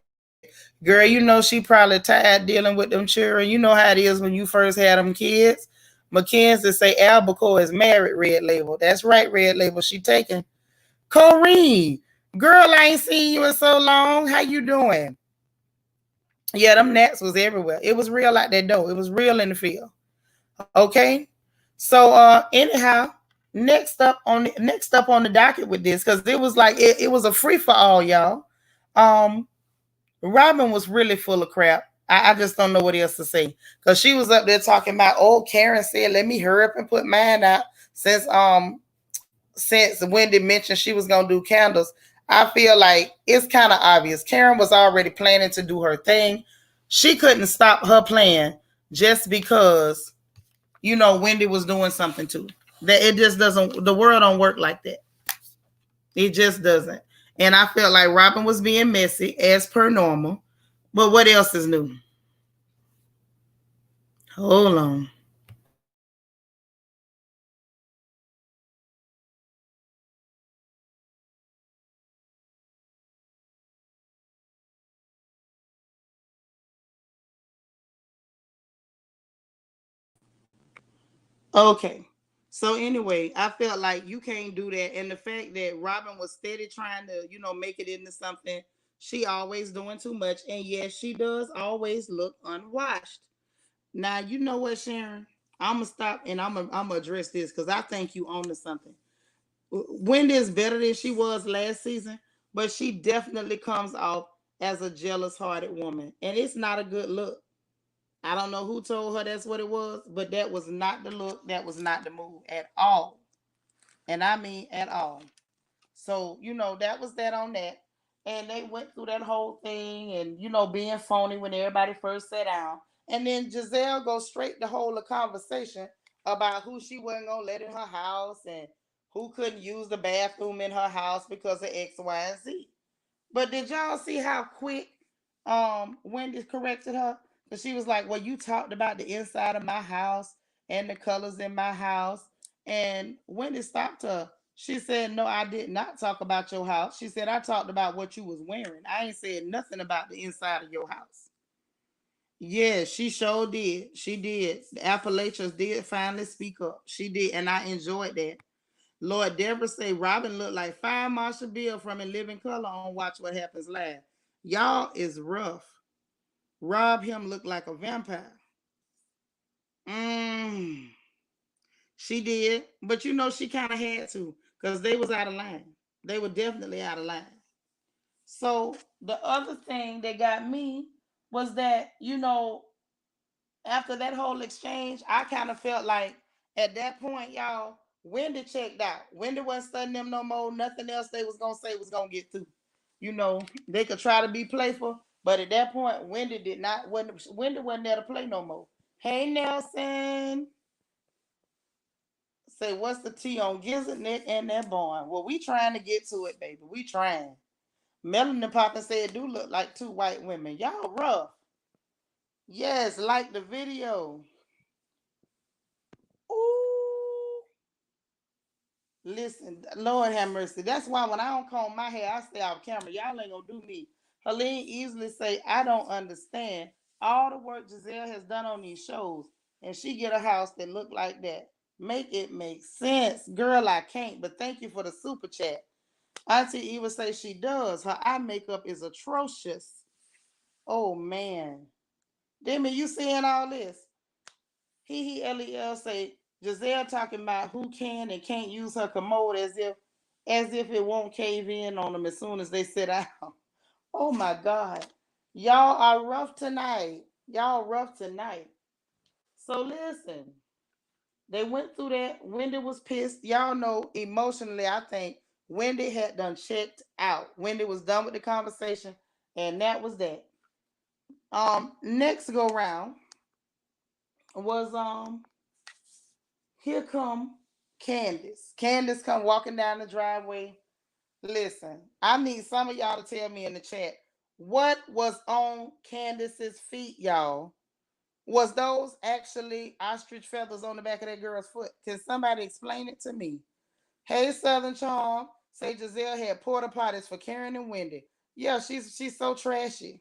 Girl, you know she probably tired dealing with them children. You know how it is when you first had them kids. Mackenzie say Albacore is married, Red Label. That's right, Red Label. She taking. Corrine, girl, I ain't seen you in so long. How you doing? Yeah, them gnats was everywhere. It was real out that door. It was real in the field. Okay. So anyhow, next up on the docket with this, because it was like it was a free for all, y'all. Um Robin was really full of crap. I just don't know what else to say. Because she was up there talking about, oh, Karen said, let me hurry up and put mine out since Wendy mentioned she was gonna do candles. I feel like it's kind of obvious. Karen was already planning to do her thing. She couldn't stop her plan just because Wendy was doing something too. That it just doesn't. The world don't work like that. It just doesn't. And I felt like Robin was being messy as per normal. But what else is new? Hold on. Okay. So anyway, I felt like you can't do that. And the fact that Robin was steady trying to, make it into something, she always doing too much. And yes, she does always look unwashed. Now, you know what, Sharon? I'm gonna stop and I'm gonna address this because I think you own to something. Wendy is better than she was last season, but she definitely comes off as a jealous hearted woman. And it's not a good look. I don't know who told her that's what it was, but that was not the look. That was not the move at all. And I mean at all. So, that was that on that. And they went through that whole thing and, being phony when everybody first sat down. And then Gizelle goes straight to hold a conversation about who she wasn't going to let in her house and who couldn't use the bathroom in her house because of X, Y, and Z. But did y'all see how quick Wendy corrected her? Because she was like, well, you talked about the inside of my house and the colors in my house. And Wendy stopped her. She said, "No, I did not talk about your house." She said, "I talked about what you was wearing. I ain't said nothing about the inside of your house." Yeah, she sure did. She did. The Appalachians did finally speak up. She did, and I enjoyed that. Lord, Deborah say Robin looked like Fire Marshal Bill from In Living Color on Watch What Happens Live. Y'all is rough. Rob him look like a vampire. Mm, she did, but she kind of had to because they was out of line. They were definitely out of line. So the other thing that got me was that after that whole exchange, I kind of felt like at that point, y'all, Wendy checked out. Wendy wasn't studying them no more. Nothing else they was gonna say was gonna get through. They could try to be playful, but at that point, Wendy did not. Wendy wasn't there to play no more. Hey Nelson, say what's the tea on Gizzard Nick and that barn? Well, we trying to get to it, baby. We trying. Melanie Papa said, "Do look like two white women. Y'all rough." Yes, like the video. Ooh. Listen, Lord have mercy. That's why when I don't comb my hair, I stay off camera. Y'all ain't gonna do me. Helene easily say, "I don't understand all the work Gizelle has done on these shows, and she get a house that look like that. Make it make sense." Girl, I can't, but thank you for the super chat. Auntie Eva say she does. Her eye makeup is atrocious. Oh man. Demi, you seeing all this? Lel say Gizelle talking about who can and can't use her commode as if it won't cave in on them as soon as they sit down. Oh my God. Y'all are rough tonight. Y'all rough tonight. So listen, they went through that. Wendy was pissed. Y'all know emotionally, I think Wendy had done checked out. Wendy was done with the conversation, and that was that. Next go round was here come Candace. Candace come walking down the driveway. Listen, I need some of y'all to tell me in the chat what was on Candace's feet, y'all. Was those actually ostrich feathers on the back of that girl's foot? Can somebody explain it to me? Hey, Southern Charm, say Gizelle had porta potties for Karen and Wendy. Yeah, she's so trashy.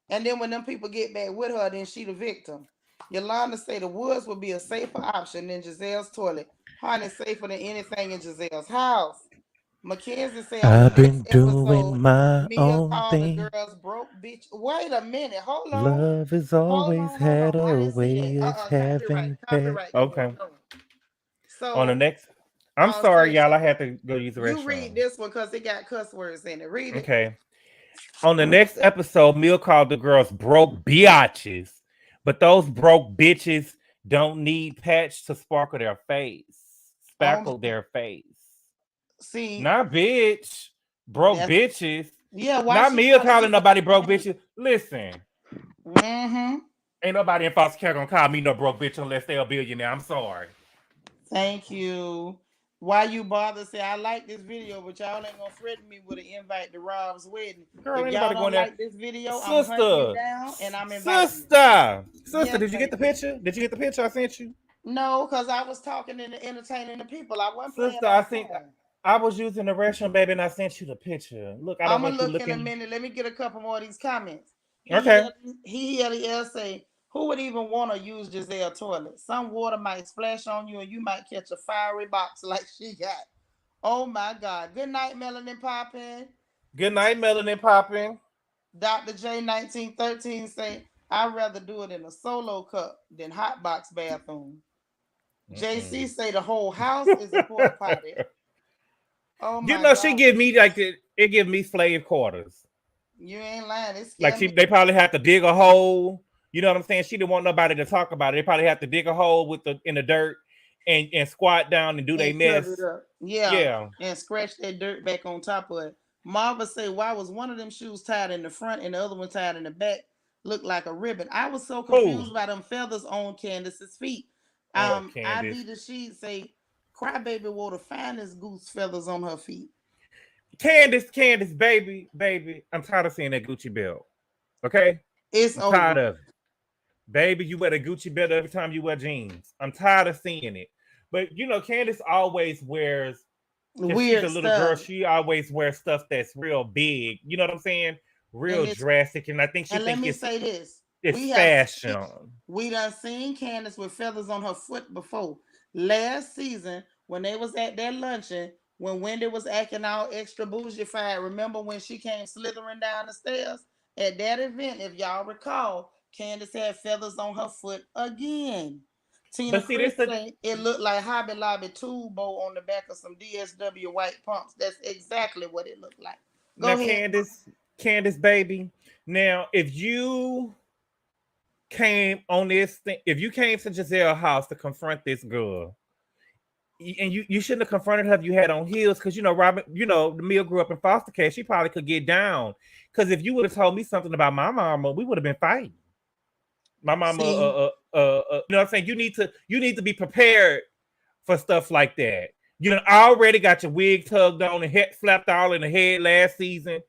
And then when them people get back with her, then she the victim. Yolanda say the woods would be a safer option than Giselle's toilet. Honey, safer than anything in Giselle's house. Mackenzie say on the I've next been episode, doing my Mia own called the thing. girls broke bitch. Wait a minute. Hold on. Love has Hold always on. Hold had on. I a didn't see way that. of Copyright. having pets. Copyright. Come on. Okay. Come on. On the So, next, I'm sorry, sis, y'all. I had to go use the you read restroom. this one because it got cuss words in it. Read it. Okay. On the next episode, Mill called the girls broke biatches, but those broke bitches don't need patch to sparkle their face, Oh, spackle their face. see, Not bitch, broke that's bitches. yeah. Why Not she Mill trying to calling use nobody her broke name? bitches. Listen, Mm-hmm. ain't nobody in foster care gonna call me no broke bitch unless they're a billionaire. I'm sorry. Thank you. Why you bother say I like this video, but y'all ain't gonna threaten me with an invite to Rob's wedding. Girl, If ain't y'all nobody going don't there. like this video, I'm hunting you Sister, down and I'm inviting you. sister, Yes, did you get the baby. picture? Did you get the picture I sent you? No, because I was talking and entertaining the people. I wasn't playing Sister, on I the think phone. I was using the restroom, baby, and I sent you the picture. Look, I don't I'm know gonna if you're look in a looking. minute. Let me get a couple more of these comments. Okay. He say, who would even want to use Gizelle toilet? Some water might splash on you and you might catch a fiery box like she got. Oh my God. Good night, Melanin Poppin. Good night, Melanin Popping. Dr. J 1913 say, I'd rather do it in a solo cup than hot box bathroom. JC say the whole house is a porta potty. Oh You my know, she God. give me like it give me slave quarters. You ain't lying. It Like scared me. they probably have to dig a hole. You know what I'm saying? She didn't want nobody to talk about it. They probably have to dig a hole in the dirt and squat down and do their And cover it mess. up. Yeah. Yeah. And scratch that dirt back on top of it. Marva say, why was one of them shoes tied in the front and the other one tied in the back? Looked like a ribbon. I was so Who? confused by them feathers on Candace's feet. Oh, IV Candace. the sheet say, Crybaby wore the finest goose feathers on her feet. Candace, baby. I'm tired of seeing that Gucci belt. Okay? It's I'm tired over. of it. Baby, you wear a Gucci belt every time you wear jeans. I'm tired of seeing it. But Candace always wears, because she's a Weird little girl, stuff. she always wears stuff that's real big. You know what I'm saying? And Real it's drastic. And I think she and let think me it's say this. it's We have seen, fashion. we done seen Candace with feathers on her foot before. Last season, when they was at that luncheon, when Wendy was acting all extra bougie-fied, remember when she came slithering down the stairs? At that event, if y'all recall, Candace had feathers on her foot again. Tina But see, Chris this the said it looked like Hobby Lobby tool bow on the back of some DSW white pumps. That's exactly what it looked like. Go now ahead. Candace baby. Now, if you came on this thing, if you came to Gizelle's house to confront this girl, and you shouldn't have confronted her if you had on heels, because Robin, the Mill grew up in foster care. She probably could get down. Because if you would have told me something about my mama, we would have been fighting. My mama, See, you know what I'm saying? You need to be prepared for stuff like that. Already got your wig tugged on and head flapped all in the head last season.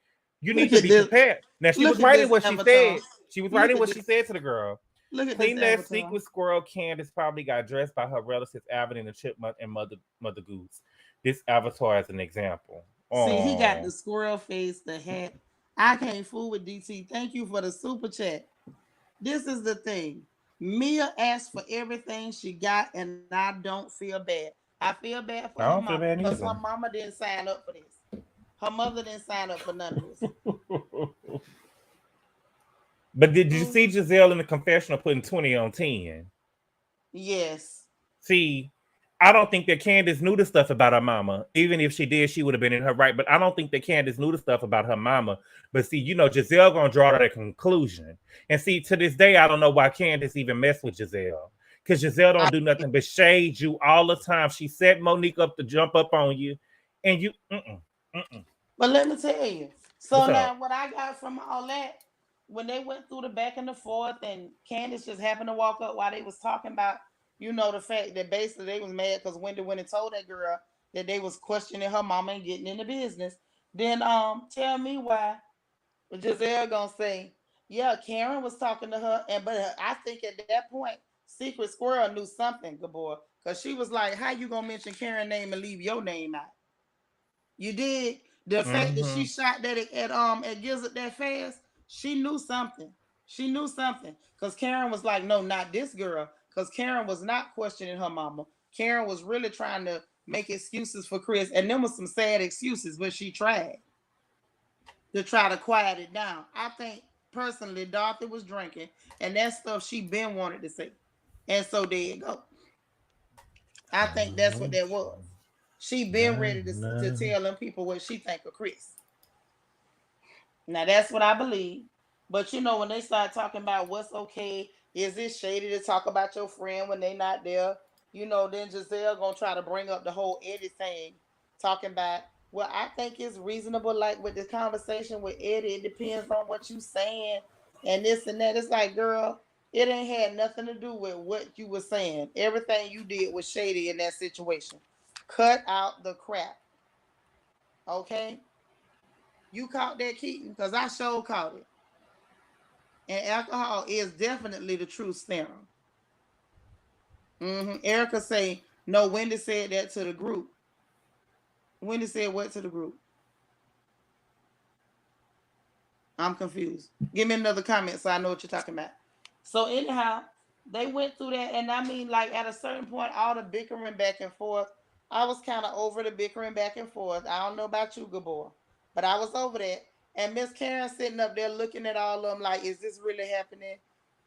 You need look to at be this. prepared. Now she was Look at writing this what she avatar. said. She was Look writing at what this. she said to the girl. Look at this Clean that avatar. secret squirrel. Candace probably got dressed by her relatives Alvin and the Chipmunk and Mother Goose. This avatar is an example. See, he got Oh, the squirrel face, the hat. I can't fool with DT. Thank you for the super chat. This is the thing. Mia asked for everything she got, and I don't feel bad. I feel bad for her I don't mama feel bad because her either. mama didn't sign up for this. Her mother didn't sign up for none of this. But did you Mm, see Giselle in the confessional putting 20 on 10? yes. See, I don't think that Candace knew the stuff about her mama. Even if she did, she would have been in her right. But I don't think that Candace knew the stuff about her mama. But see, Giselle gonna draw to that conclusion. And see, to this day, I don't know why Candace even messed with Giselle. Because Giselle I, don't do nothing but shade you all the time. She set Monique up to jump up on you. And you, mm-mm. but let me tell you. What's So up? now, what I got from all that, when they went through the back and the forth, and Candace just happened to walk up while they was talking about, the fact that basically they was mad because Wendy went and told that girl that they was questioning her mama and getting in the business. Then tell me why Giselle gonna say, yeah, Karen was talking to her, and but I think at that point, Secret Squirrel knew something, Gabor, because she was like, "How you gonna mention Karen's name and leave your name out?" You did. The fact that she Mm-hmm. shot that at Gizzard that fast, she knew something. She knew something. Cause Karen was like, no, not this girl. Cause Karen was not questioning her mama. Karen was really trying to make excuses for Chris. And them was some sad excuses, but she tried to try to quiet it down. I think personally Dorothy was drinking and that stuff she been wanted to say. And so there you go. I think that's what that was. She been ready to tell them people what she think of Chris. Now that's what I believe. But when they start talking about what's okay, is it shady to talk about your friend when they not there? Then Giselle gonna try to bring up the whole Eddie thing, talking about, well, I think it's reasonable, like with the conversation with Eddie, it depends on what you saying and this and that. It's like, girl, it ain't had nothing to do with what you were saying. Everything you did was shady in that situation. Cut out the crap. Okay? You caught that, Keaton? Because I sure caught it. And alcohol is definitely the true serum. Erica say, no, Wendy said that to the group. Wendy said what to the group? I'm confused. Give me another comment so I know what you're talking about. So anyhow, they went through that, and I mean, like at a certain point, all the bickering back and forth. I was kind of over the bickering back and forth. I don't know about you, Gabor, but I was over that. And Miss Karen sitting up there looking at all of them like, is this really happening?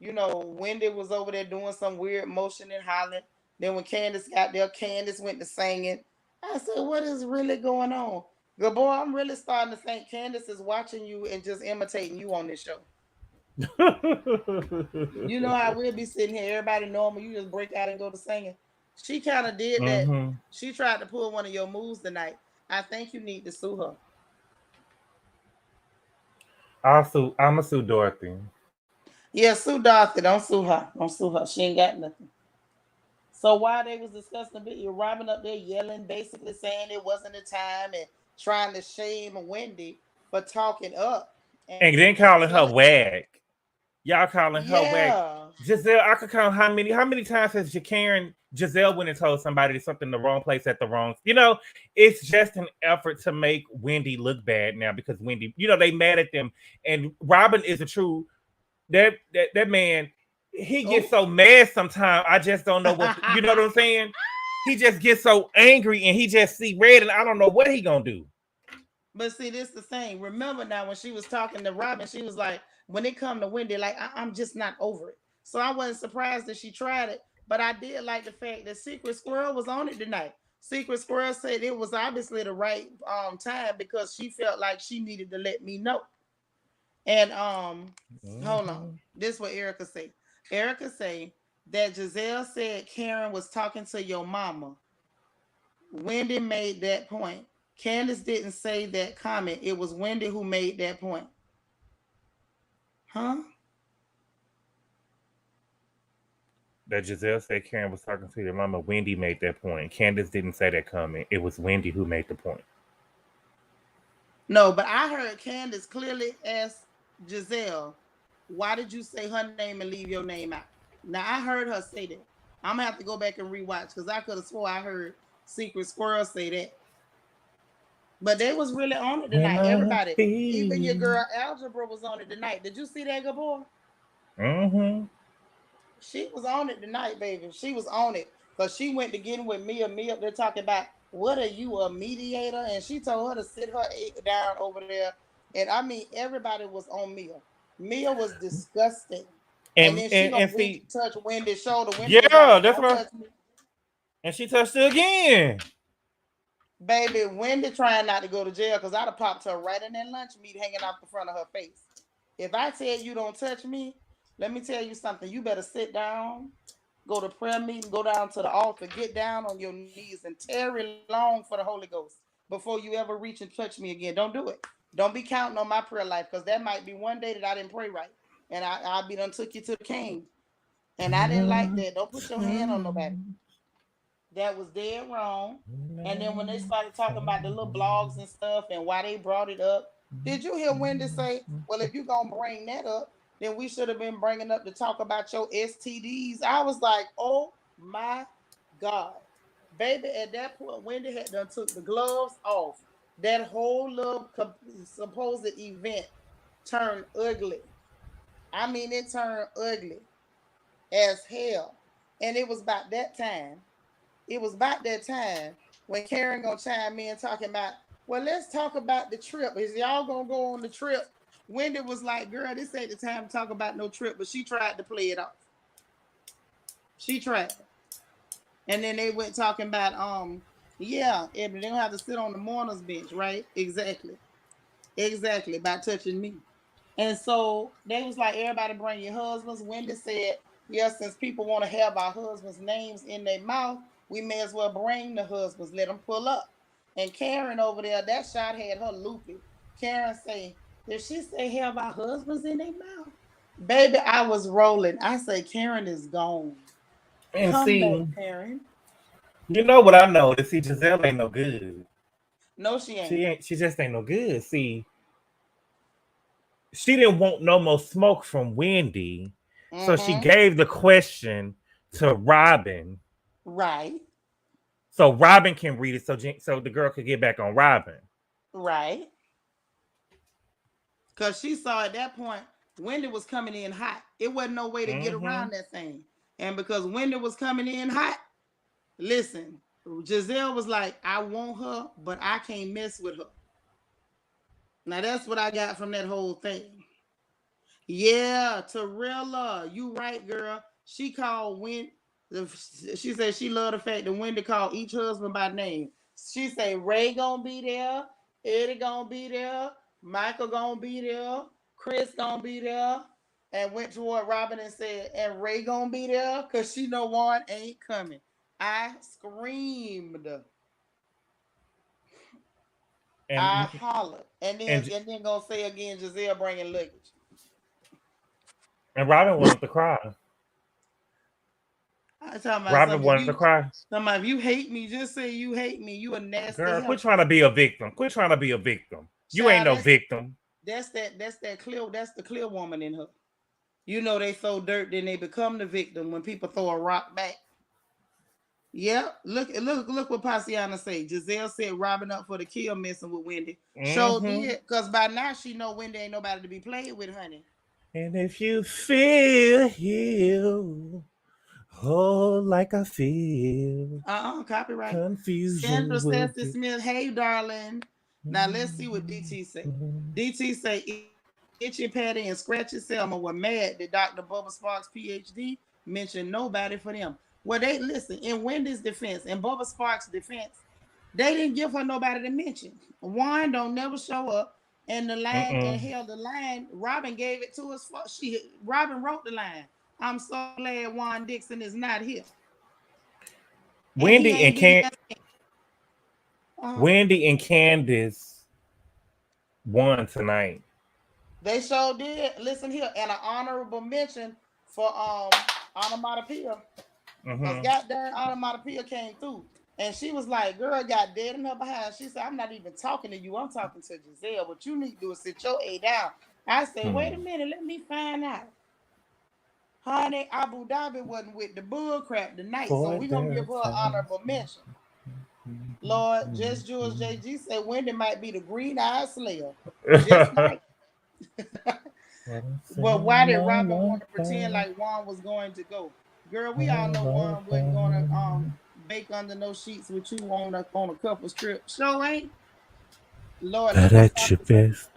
Wendy was over there doing some weird motion and hollering. Then when Candace got there, Candace went to singing. I said, what is really going on? Gabor, I'm really starting to think Candace is watching you and just imitating you on this show. You know how we'll be sitting here, everybody normal, you just break out and go to singing. She kind of did that. Mm-hmm. She tried to pull one of your moves tonight. I think you need to sue her. I'm a sue Dorothy. Yeah, sue Dorothy. Don't sue her. Don't sue her. She ain't got nothing. So while they was discussing the video, Robin up there yelling, basically saying it wasn't the time and trying to shame Wendy for talking up and And then being calling her jealous. wag. Y'all calling her whack. Yeah. Gizelle, I could count how many times has Gizelle went and told somebody something in the wrong place at the wrong. It's just an effort to make Wendy look bad now because Wendy, they mad at them. And Robin is a true that man. He gets Oh. so mad sometimes. I just don't know you know what I'm saying? He just gets so angry and he just see red and I don't know what he gonna do. But see, this the thing. Remember now when she was talking to Robin, she was like, when it come to Wendy, like I'm just not over it. So I wasn't surprised that she tried it. But I did like the fact that Secret Squirrel was on it tonight. Secret Squirrel said it was obviously the right time because she felt like she needed to let me know. And hold on. Mhm. This is what Erica say. Erica say that Gizelle said Karen was talking to your mama. Wendy made that point. Candace didn't say that comment. It was Wendy who made that point. Huh? That Gizelle said Karen was talking to your mama. Wendy made that point. Candace didn't say that comment. It was Wendy who made the point. No, but I heard Candace clearly ask Gizelle, why did you say her name and leave your name out? Now I heard her say that. I'm gonna have to go back and rewatch because I could have swore I heard Secret Squirrel say that. But they was really on it When tonight. I Everybody, even your feel. girl Algebra was on it tonight. Did you see that, Gabor? Mm-hmm. She was on it tonight, baby. She was on it because she went to get with Mia. Mia, they're talking about what are you a mediator? And she told her to sit her down over there. And I mean, everybody was on Mia. Mia was disgusting. And And, then she and gonna and reach see, and touch Wendy's shoulder. Wendy was yeah, like, that's "Don't what. touch me, And she touched it again. baby." Wendy trying not to go to jail because I'd have popped her right in that lunch meat hanging off the front of her face. If I tell you don't touch me, let me tell you something. You better sit down, go to prayer meeting, go down to the altar, get down on your knees and tarry long for the Holy Ghost before you ever reach and touch me again. Don't do it. Don't be counting on my prayer life because that might be one day that I didn't pray right. And I'll be done took you to the king. And I didn't like that. Don't put your hand on nobody. That was dead wrong. And then when they started talking about the little blogs and stuff and why they brought it up, did you hear Wendy say, well, if you're going to bring that up, then we should have been bringing up to talk about your STDs. I was like, oh my God. Baby, at that point, Wendy had done took the gloves off. That whole little supposed event turned ugly. I mean, it turned ugly as hell. And it was about that time when Karen gonna chime in talking about, well, let's talk about the trip. Is y'all gonna go on the trip? Wendy was like, girl, this ain't the time to talk about no trip, but she tried to play it off. She tried. And then they went talking about, yeah, they don't have to sit on the mourner's bench, right? Exactly. Exactly, by touching me. And so they was like, everybody bring your husbands. Wendy said, yeah, since people want to have our husbands' names in their mouth, we may as well bring the husbands, let them pull up. And Karen over there, that shot had her loopy. Karen say, did she say have our husbands in their mouth? Baby, I was rolling. I say, Karen is gone. And Come back, see, Karen. you know what I noticed? See, Giselle ain't no good. No, she ain't. She just ain't no good. See, she didn't want no more smoke from Wendy. So she Mm-hmm. gave the question to Robin. Right. So Robin can read it so the girl could get back on Robin. Right. Because she saw at that point, Wendy was coming in hot. It wasn't no way to get Mm-hmm. around that thing. And because Wendy was coming in hot, listen, Gizelle was like, I want her, but I can't mess with her. Now that's what I got from that whole thing. Yeah, Tarella, you right, girl. She called Wendy. She said she loved the fact that Wendy called each husband by name. She said Ray gonna be there, Eddie gonna be there, Michael gonna be there, Chris gonna be there, and went toward Robin and said, and Ray gonna be there because she know Juan ain't coming. I screamed. I And hollered. and And then gonna say again, Gizelle bringing luggage. and Robin wanted to cry. I talking about Robin something. wanted to cry. If you hate me, just say you hate me. You a nasty Girl, quit helper. trying to be a victim. Quit trying to be a victim. You ain't Child, no victim. that's the clear woman in her. You know they throw dirt, then they become the victim when people throw a rock back. Yep. Look what Pasiana say. Gizelle said Robin up for the kill messing with Wendy. So Mm-hmm. did, cause by now she know Wendy ain't nobody to be played with, honey. And if you feel healed, oh, like I feel Copyright. Sandra confusion says will to be. Smith, hey darling. Now let's see what DT say. DT say Itchy Patty and Scratchy Selma were mad that Dr. Bubba Sparks PhD mentioned nobody for them. Well, they listen, in Wendy's defense, in Bubba Sparks' defense, they didn't give her nobody to mention. Juan don't never show up. And the line, and Mm-mm. hell, the line, Robin gave it to us. Robin wrote the line. I'm so glad Juan Dixon is not here. And he Wendy ain't and getting Can that. Uh-huh. Wendy and Candace won tonight. They sure did. Listen here, and an honorable mention for onomatopoeia. Because Mm-hmm. goddamn onomatopoeia came through. And she was like, girl got dead in her behind. She said, I'm not even talking to you. I'm talking to Gizelle. What you need to do is sit your A down. I said, wait a Hmm. minute, let me find out. Honey, Abu Dhabi wasn't with the bull crap tonight. So For we're gonna there give are her an times. honorable mention. Lord, just Jules JG said Wendy might be the green eyed slayer. Just might. What I'm But why saying, did long, Robin long want to pretend time, like Juan was going to go? Girl, we all long, know long Juan wasn't gonna time. bake under no sheets with you on a couple strip. So ain't. Lord, That look what at your Sasha say. best.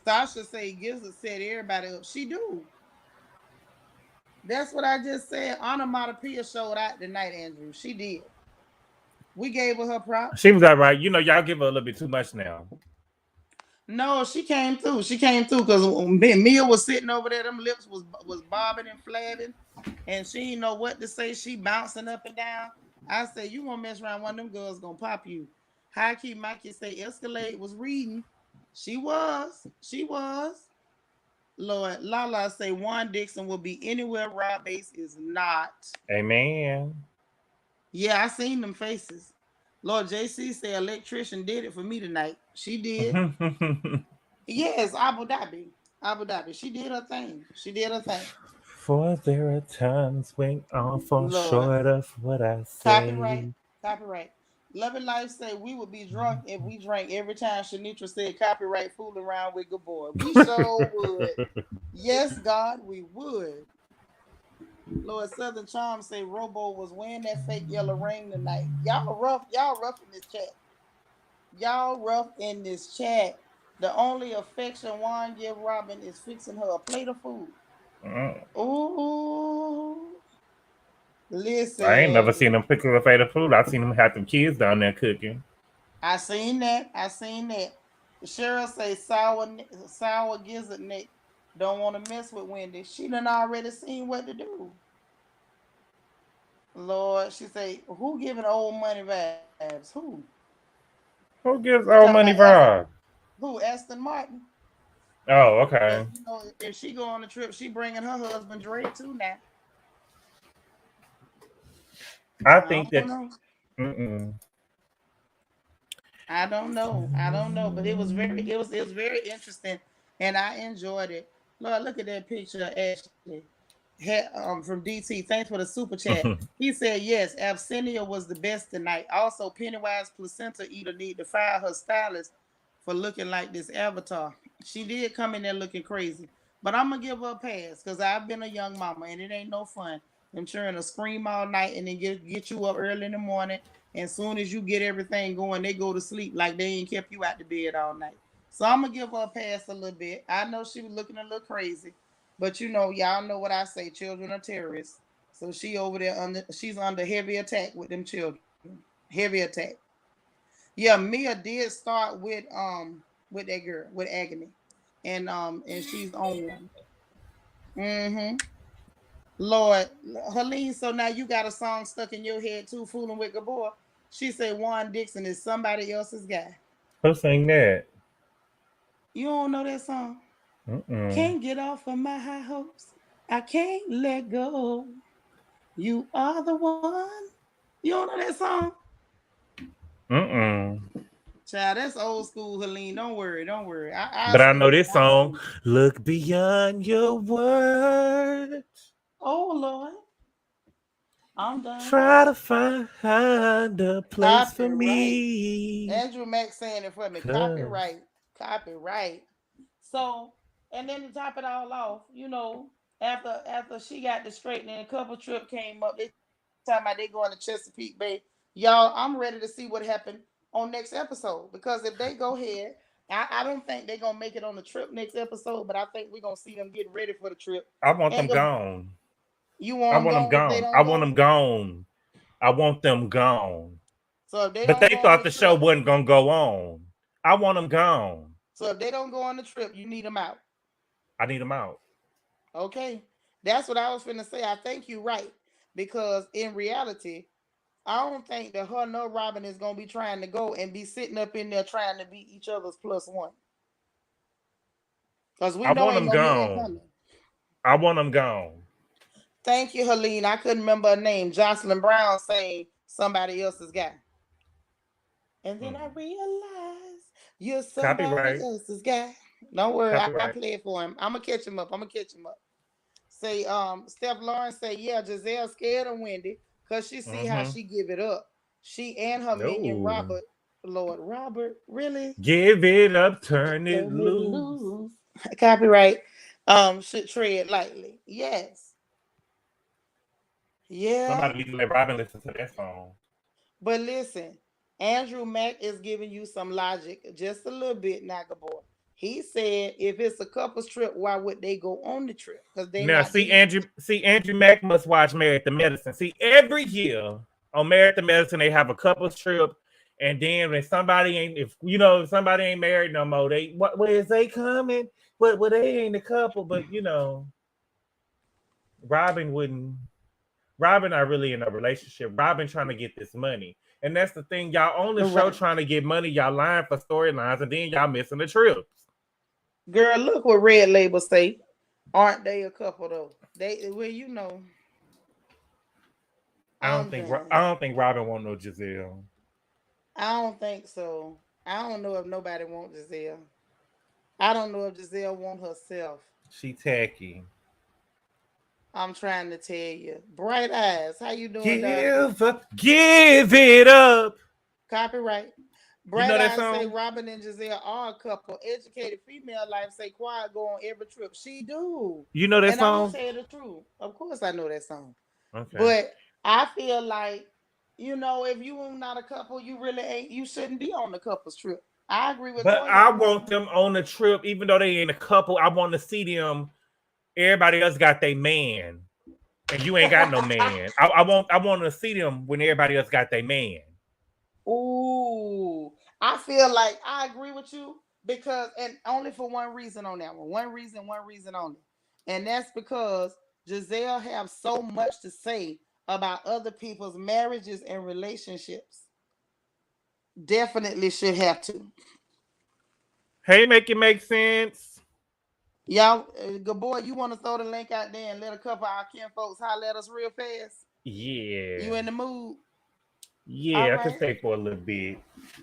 Sasha say gives a set everybody up. She do. That's what I just said. Onomatopoeia showed out tonight, Andrew. She did. We gave her props. She was all right. Y'all give her a little bit too much now. No, she came through. She came through because Mia was sitting over there. Them lips was bobbing and flabbing, and she didn't know what to say. She bouncing up and down. I said, "You gonna mess around? One of them girls gonna pop you." High key Mikey say Escalade was reading. She was. She was. Lord, Lala say Juan Dixon will be anywhere Rob Base is not. Amen. Yeah, I seen them faces. Lord JC say electrician did it for me tonight. She did. Yes, Abu Dhabi. Abu Dhabi. She did her thing. She did her thing. For there are times when I fall Lord. short of what I Copyright. say. Copyright. Love and Life say we would be drunk if we drank every time Shanitra said copyright fooling around with Gabor. We sure would. Yes, God, we would. Lord Southern Charm say Robo was wearing that fake yellow ring tonight. Y'all rough in this chat. Y'all rough in this chat. The only affection Juan give Robin is fixing her a plate of food. Mm. Ooh, I ain't never listen. seen them pick up a plate of food. I seen them have them kids down there cooking. I seen that. I seen that. Cheryl say sour gizzard neck don't want to mess with Wendy. She done already seen what to do. Lord, she say, who giving old money vibes? Who? Who You gives talking old about money vibe? who? Aston Martin. Oh, But okay. you know, if she go on the trip, she bringing her husband Dre too now. I I think don't that. know. Mm-mm. I don't know. I don't know. But it was very interesting, and I enjoyed it. Lord, look at that picture of Ashley. From DT. Thanks for the super chat. He said yes, Absentia was the best tonight. Also, Pennywise placenta eater need to fire her stylist for looking like this avatar. She did come in there looking crazy, but I'm gonna give her a pass because I've been a young mama and it ain't no fun. I'm trying to scream all night and then get you up early in the morning. And soon as you get everything going, they go to sleep like they ain't kept you out the bed all night. So I'm gonna give her a pass a little bit. I know she was looking a little crazy, but you know, y'all know what I say. Children are terrorists. So she's under heavy attack with them children. Heavy attack. Yeah, Mia did start with that girl with Agony, and she's on one. Mm-hmm. Lord, Helene. So now you got a song stuck in your head too, fooling with Gabor. She said Juan Dixon is somebody else's guy. Who sang that? You don't know that song? Mm-mm. Can't get off of my high hopes. I can't let go. You are the one. You don't know that song? Mm-mm. Child, that's old school, Helene. Don't worry, don't worry. I'll But I sing know it. this I'll song. sing it. Look beyond your words. Oh Lord, I'm done. Try to find a place for Copyright. me. Andrew Mack saying it for me. 'Cause Copyright. Copyright. So, and then to top it all off, after she got the straightening, a couple trip came up. They talking about they going to Chesapeake Bay. Y'all, I'm ready to see what happened on next episode because if they go ahead, I don't think they're gonna make it on the trip next episode, but I think we're gonna see them getting ready for the trip. I want them And gone. you I want them want them gone if they gone. I don't want go. them gone. I want them gone. So if they But don't they go on the thought the show trip, wasn't gonna go on. I want them gone. so if they don't go on the trip, you need them out. I need them out. Okay, that's what I was finna say. I think you're right because in reality, I don't think that her nor Robin is gonna be trying to go and be sitting up in there trying to be each other's plus one. Cause we I know want ain't them no men gone. coming. I want them gone. Thank you, Helene. I couldn't remember her name. Jocelyn Brown saying somebody else's guy. And then I Hmm. realized you're somebody Copyright. else's guy. Don't worry, I Copyright. play it for him. I'm gonna catch him up. I'm gonna catch him up. Say, Steph Lawrence say, yeah, Gizelle scared of Wendy because she see how Mm-hmm. she give it up. She and her minion No. Robert, Lord Robert, really? Give it up, turn it Turn it loose. loose. Copyright. Should tread lightly. Yes. Yeah. Somebody need to let Robin listen to that song. But listen, Andrew Mack is giving you some logic, just a little bit, Nagabor. He said if it's a couple's trip, why would they go on the trip? Because they Now, not together. See Andrew Mack must watch Married to Medicine. See, every year on Married to Medicine, they have a couple's trip, and then when somebody ain't, if somebody ain't married no more, they what is they coming? Well, they ain't a couple, but Robin wouldn't. Robin not really in a relationship. Robin trying to get this money, and that's the thing. Y'all on the show Right. trying to get money. Y'all lying for storylines, and then y'all missing the trips. Girl, look what Red Label say. Aren't they a couple though? They well, I'm I done. don't think Robin want no Gizelle. I don't think so. I don't know if nobody wants Giselle. I don't know if Giselle want herself. She tacky. I'm trying to tell you. Bright eyes. How you doing, darling? Give it up. Copyright. You Bright know that eyes say song? Robin and Giselle are a couple. Educated female life say quiet go on every trip. She do. You know that And I'm gonna song? tell you the truth. Of course I know that song. Okay. But I feel like, if you are not a couple, you really ain't you shouldn't be on the couple's trip. I agree with But Toya I on that want one. them on the trip, even though they ain't a couple. I want to see them. Everybody else got their man, and you ain't got no man. I want to see them when everybody else got their man. Ooh. I feel like I agree with you because and only for one reason on that one. One reason only. And that's because Giselle have so much to say about other people's marriages and relationships. Definitely should have to. Hey, make it make sense. Y'all, Gabor, you want to throw the link out there and let a couple of our kin folks holler at us real fast? Yeah, You in the mood? All yeah. I can right. stay for a little bit.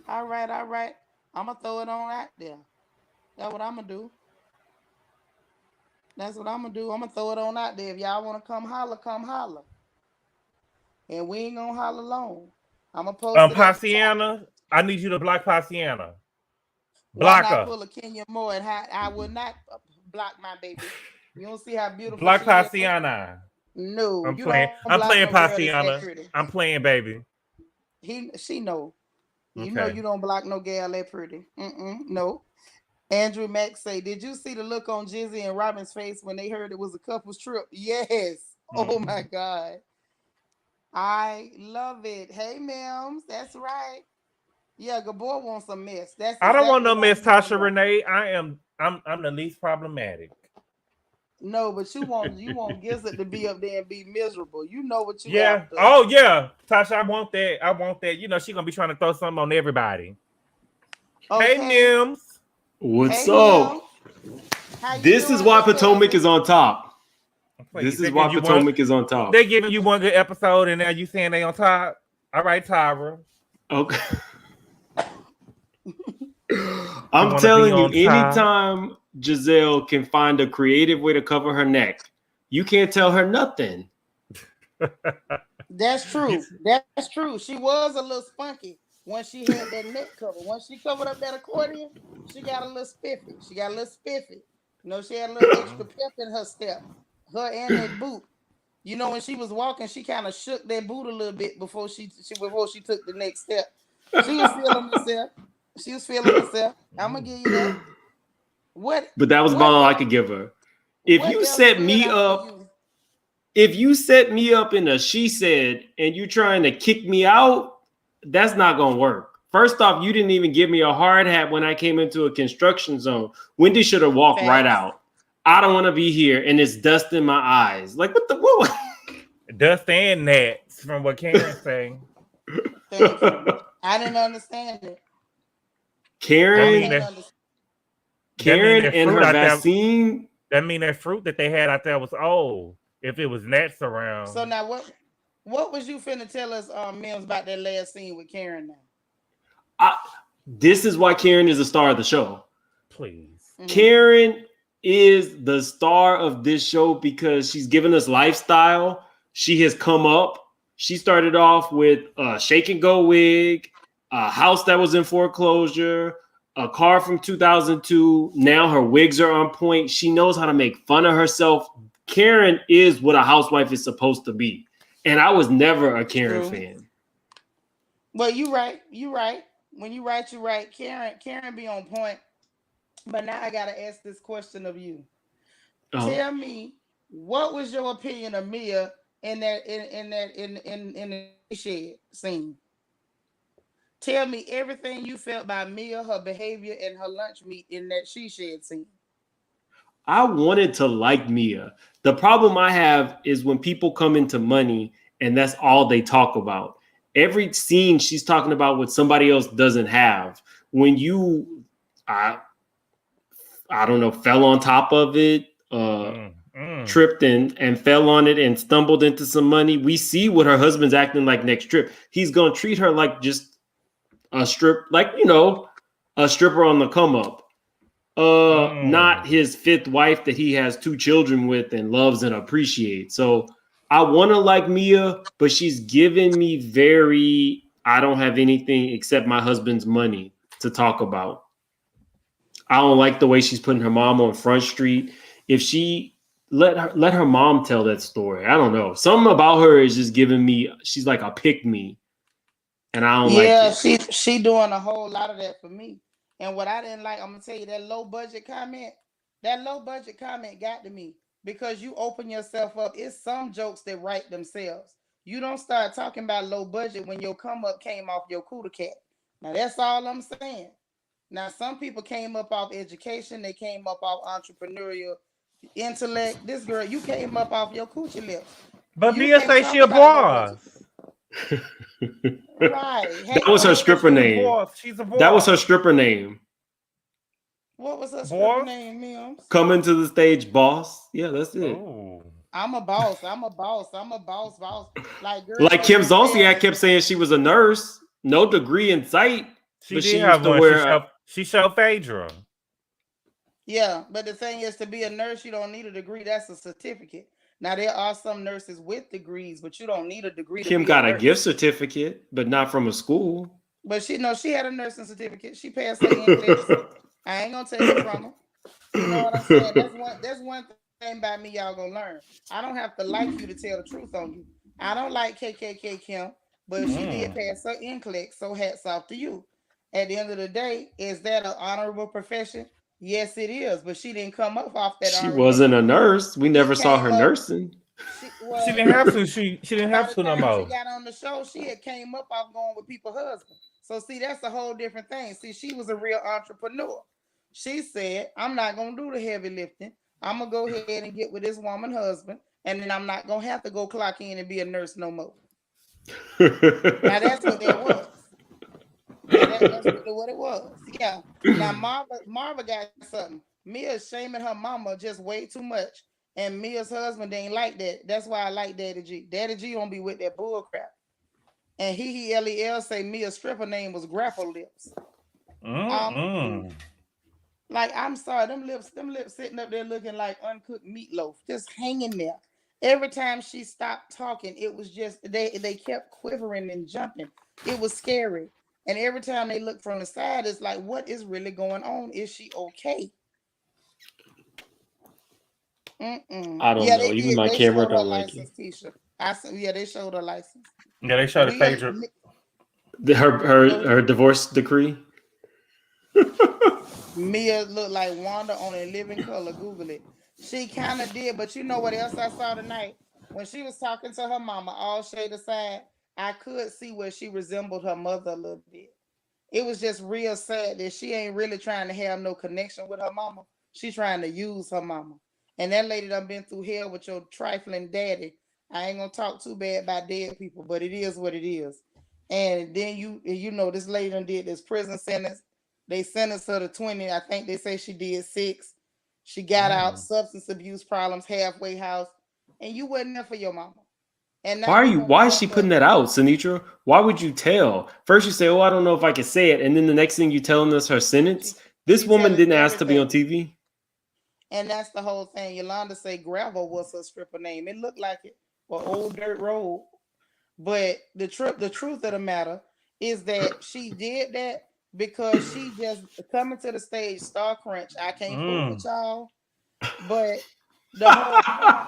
All right. All right. I'm going to throw it on out there. That's what I'm going to do. That's what I'm going to do. I'm going to throw it on out there. If y'all want to come holler, come holler. And we ain't going to holler long. I'm going to post it at the top. Pasiana, I need you to block Pasiana. Why Block not her. pull a Kenya Moore and I will not block my baby. You don't see how beautiful Block she is? Pasiana. No, I'm you playing. don't block I'm no playing girl that's that Pasiana. pretty. I'm playing, baby. She know. You know Okay. you don't block no gal that pretty. No. Andrew Mack say, did you see the look on Jizzy and Robin's face when they heard it was a couple's trip? Yes. Oh my Mm-hmm. God. I love it. Hey, Mims. That's right. Yeah, Gabor wants a mess. That's I don't want exactly no why Miss he don't Tasha go. Renee. I'm the least problematic. No, but you want Gizzard to be up there and be miserable. You know what you Yeah. after. Oh yeah. Tasha, I want that. I want that. She gonna be trying to throw something on everybody. Hey Okay. Mims. What's Hey, up? Mims. How you This is doing, why big Potomac cousin? is on top. This Please. is why Potomac is on top. They giving you one good episode and now you saying they on top. All right, Tyra. Okay. I'm telling you, anytime Gizelle can find a creative way to cover her neck, you can't tell her nothing. That's true. That's true. She was a little spunky when she had that neck cover. Once she covered up that accordion, she got a little spiffy. She had a little extra pep in her step. Her and that boot. When she was walking, she kind of shook that boot a little bit before she took the next step. She was feeling herself. I'm gonna give you that. But that was about all I could give her. If you set me up in a she said and you trying to kick me out, that's not gonna work. First off, you didn't even give me a hard hat when I came into a construction zone. Wendy should have walked right out. I don't want to be here, and it's dust in my eyes. Like what? Dust and gnats, from what Karen's saying. I didn't understand it. Karen and her vaccine. That mean that fruit that they had out there was old. If it was gnats around. So now what was you finna tell us, Mims, about that last scene with Karen now? This is why Karen is the star of the show. Please. Mm-hmm. Karen is the star of this show because she's given us lifestyle. She has come up. She started off with a shake and go wig, a house that was in foreclosure, a car from 2002. Now her wigs are on point. She knows how to make fun of herself. Karen is what a housewife is supposed to be. And I was never a Karen fan. Well, you're right. When you right, you're right. Karen be on point. But now I gotta ask this question of you. Tell me, what was your opinion of Mia in the shed scene? Tell me everything you felt about Mia, her behavior, and her lunch meat in that she shed scene. I wanted to like Mia. The problem I have is when people come into money and that's all they talk about. Every scene she's talking about what somebody else doesn't have. When you, I don't know, fell on top of it, tripped and fell on it and stumbled into some money. We see what her husband's acting like next trip. He's going to treat her like just a stripper on the come up. Not his fifth wife that he has 2 children with and loves and appreciates. So I want to like Mia, but she's giving me I don't have anything except my husband's money to talk about. I don't like the way she's putting her mom on Front Street. If she let her mom tell that story, I don't know. Something about her is just giving me, she's like a pick me. And I don't like it. Yeah, she doing a whole lot of that for me. And what I didn't like, I'm going to tell you, that low budget comment got to me because you open yourself up. It's some jokes that write themselves. You don't start talking about low budget when your come up came off your cooter cat. Now, that's all I'm saying. Now, some people came up off education. They came up off entrepreneurial intellect. This girl, you came up off your coochie lips. But Mia say she a boss. Right. Hey, that was her stripper name. She's a boss. That was her stripper name. What was her stripper name, Mims? Coming to the stage, boss. Yeah, that's it. Ooh. I'm a boss. Like Kim Zolciak kept saying she was a nurse, no degree in sight. She did have one. She showed Phaedra. Yeah, but the thing is, to be a nurse, you don't need a degree. That's a certificate. Now, there are some nurses with degrees, but you don't need a degree. Kim got a gift certificate, but not from a school. But she had a nursing certificate. She passed her English. I ain't gonna tell you from her. You know what I'm saying? That's one thing about me y'all gonna learn. I don't have to like you to tell the truth on you. I don't like KKK Kim, but she did pass her NCLEX, so hats off to you. At the end of the day, is that an honorable profession? Yes, it is, but she didn't come up off that. She wasn't a nurse. We never saw her nursing. She didn't have to. She didn't have to no more. She got on the show. She had came up off going with people's husbands. So see, that's a whole different thing. See, she was a real entrepreneur. She said, "I'm not gonna do the heavy lifting. I'm gonna go ahead and get with this woman's husband, and then I'm not gonna have to go clock in and be a nurse no more." Now that's what that was. That's really what it was. Yeah. Now Marva got something. Mia's shaming her mama just way too much. And Mia's husband ain't like that. That's why I like Daddy G. Daddy G don't be with that bull crap. And he LEL say Mia's stripper name was Grapple Lips. Mm-mm. Like, I'm sorry, them lips sitting up there looking like uncooked meatloaf, just hanging there. Every time she stopped talking, it was just they kept quivering and jumping. It was scary. And every time they look from the side, it's like, what is really going on? Is she okay? Mm-mm. I don't Yeah, know. they Even did. my They camera showed her don't like it. license, Tisha. Yeah, they showed her license. Yeah, they showed the Mia, pager. Her divorce decree. Mia looked like Wanda on a living color. Google it. She kind of did, but you know what else I saw tonight? When she was talking to her mama, all shade aside, I could see where she resembled her mother a little bit. It was just real sad that she ain't really trying to have no connection with her mama. She's trying to use her mama. And that lady done been through hell with your trifling daddy. I ain't gonna talk too bad about dead people, but it is what it is. And then you know this lady done did this prison sentence. They sentenced her to 20. I think they say she did 6. She got out, Mm. substance abuse problems, halfway house, and you wasn't there for your mama. And now Why are you you? gonna Why is come she for putting that out, Sinitra? Why would you tell? First you say, "Oh, I don't know if I can say it," and then the next thing you telling us her sentence. This she woman telling didn't ask to be on everything. TV. And that's the whole thing. Yolanda say gravel was her stripper name. It looked like it, or old dirt road. But the truth of the matter is that she did that because she just coming to the stage, Star Crunch. I can't fool with Mm. y'all. But the whole point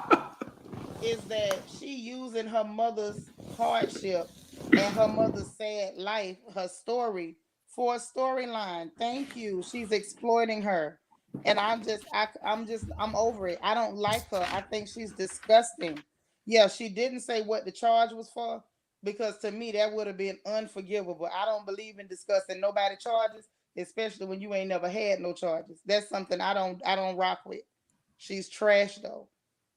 is that she using her mother's hardship and her mother's sad life, her story, for a storyline. Thank you. She's exploiting her. And I'm over it. I don't like her. I think she's disgusting. Yeah, she didn't say what the charge was for, because to me that would have been unforgivable. I don't believe in discussing nobody charges, especially when you ain't never had no charges. That's something I don't rock with. She's trash though,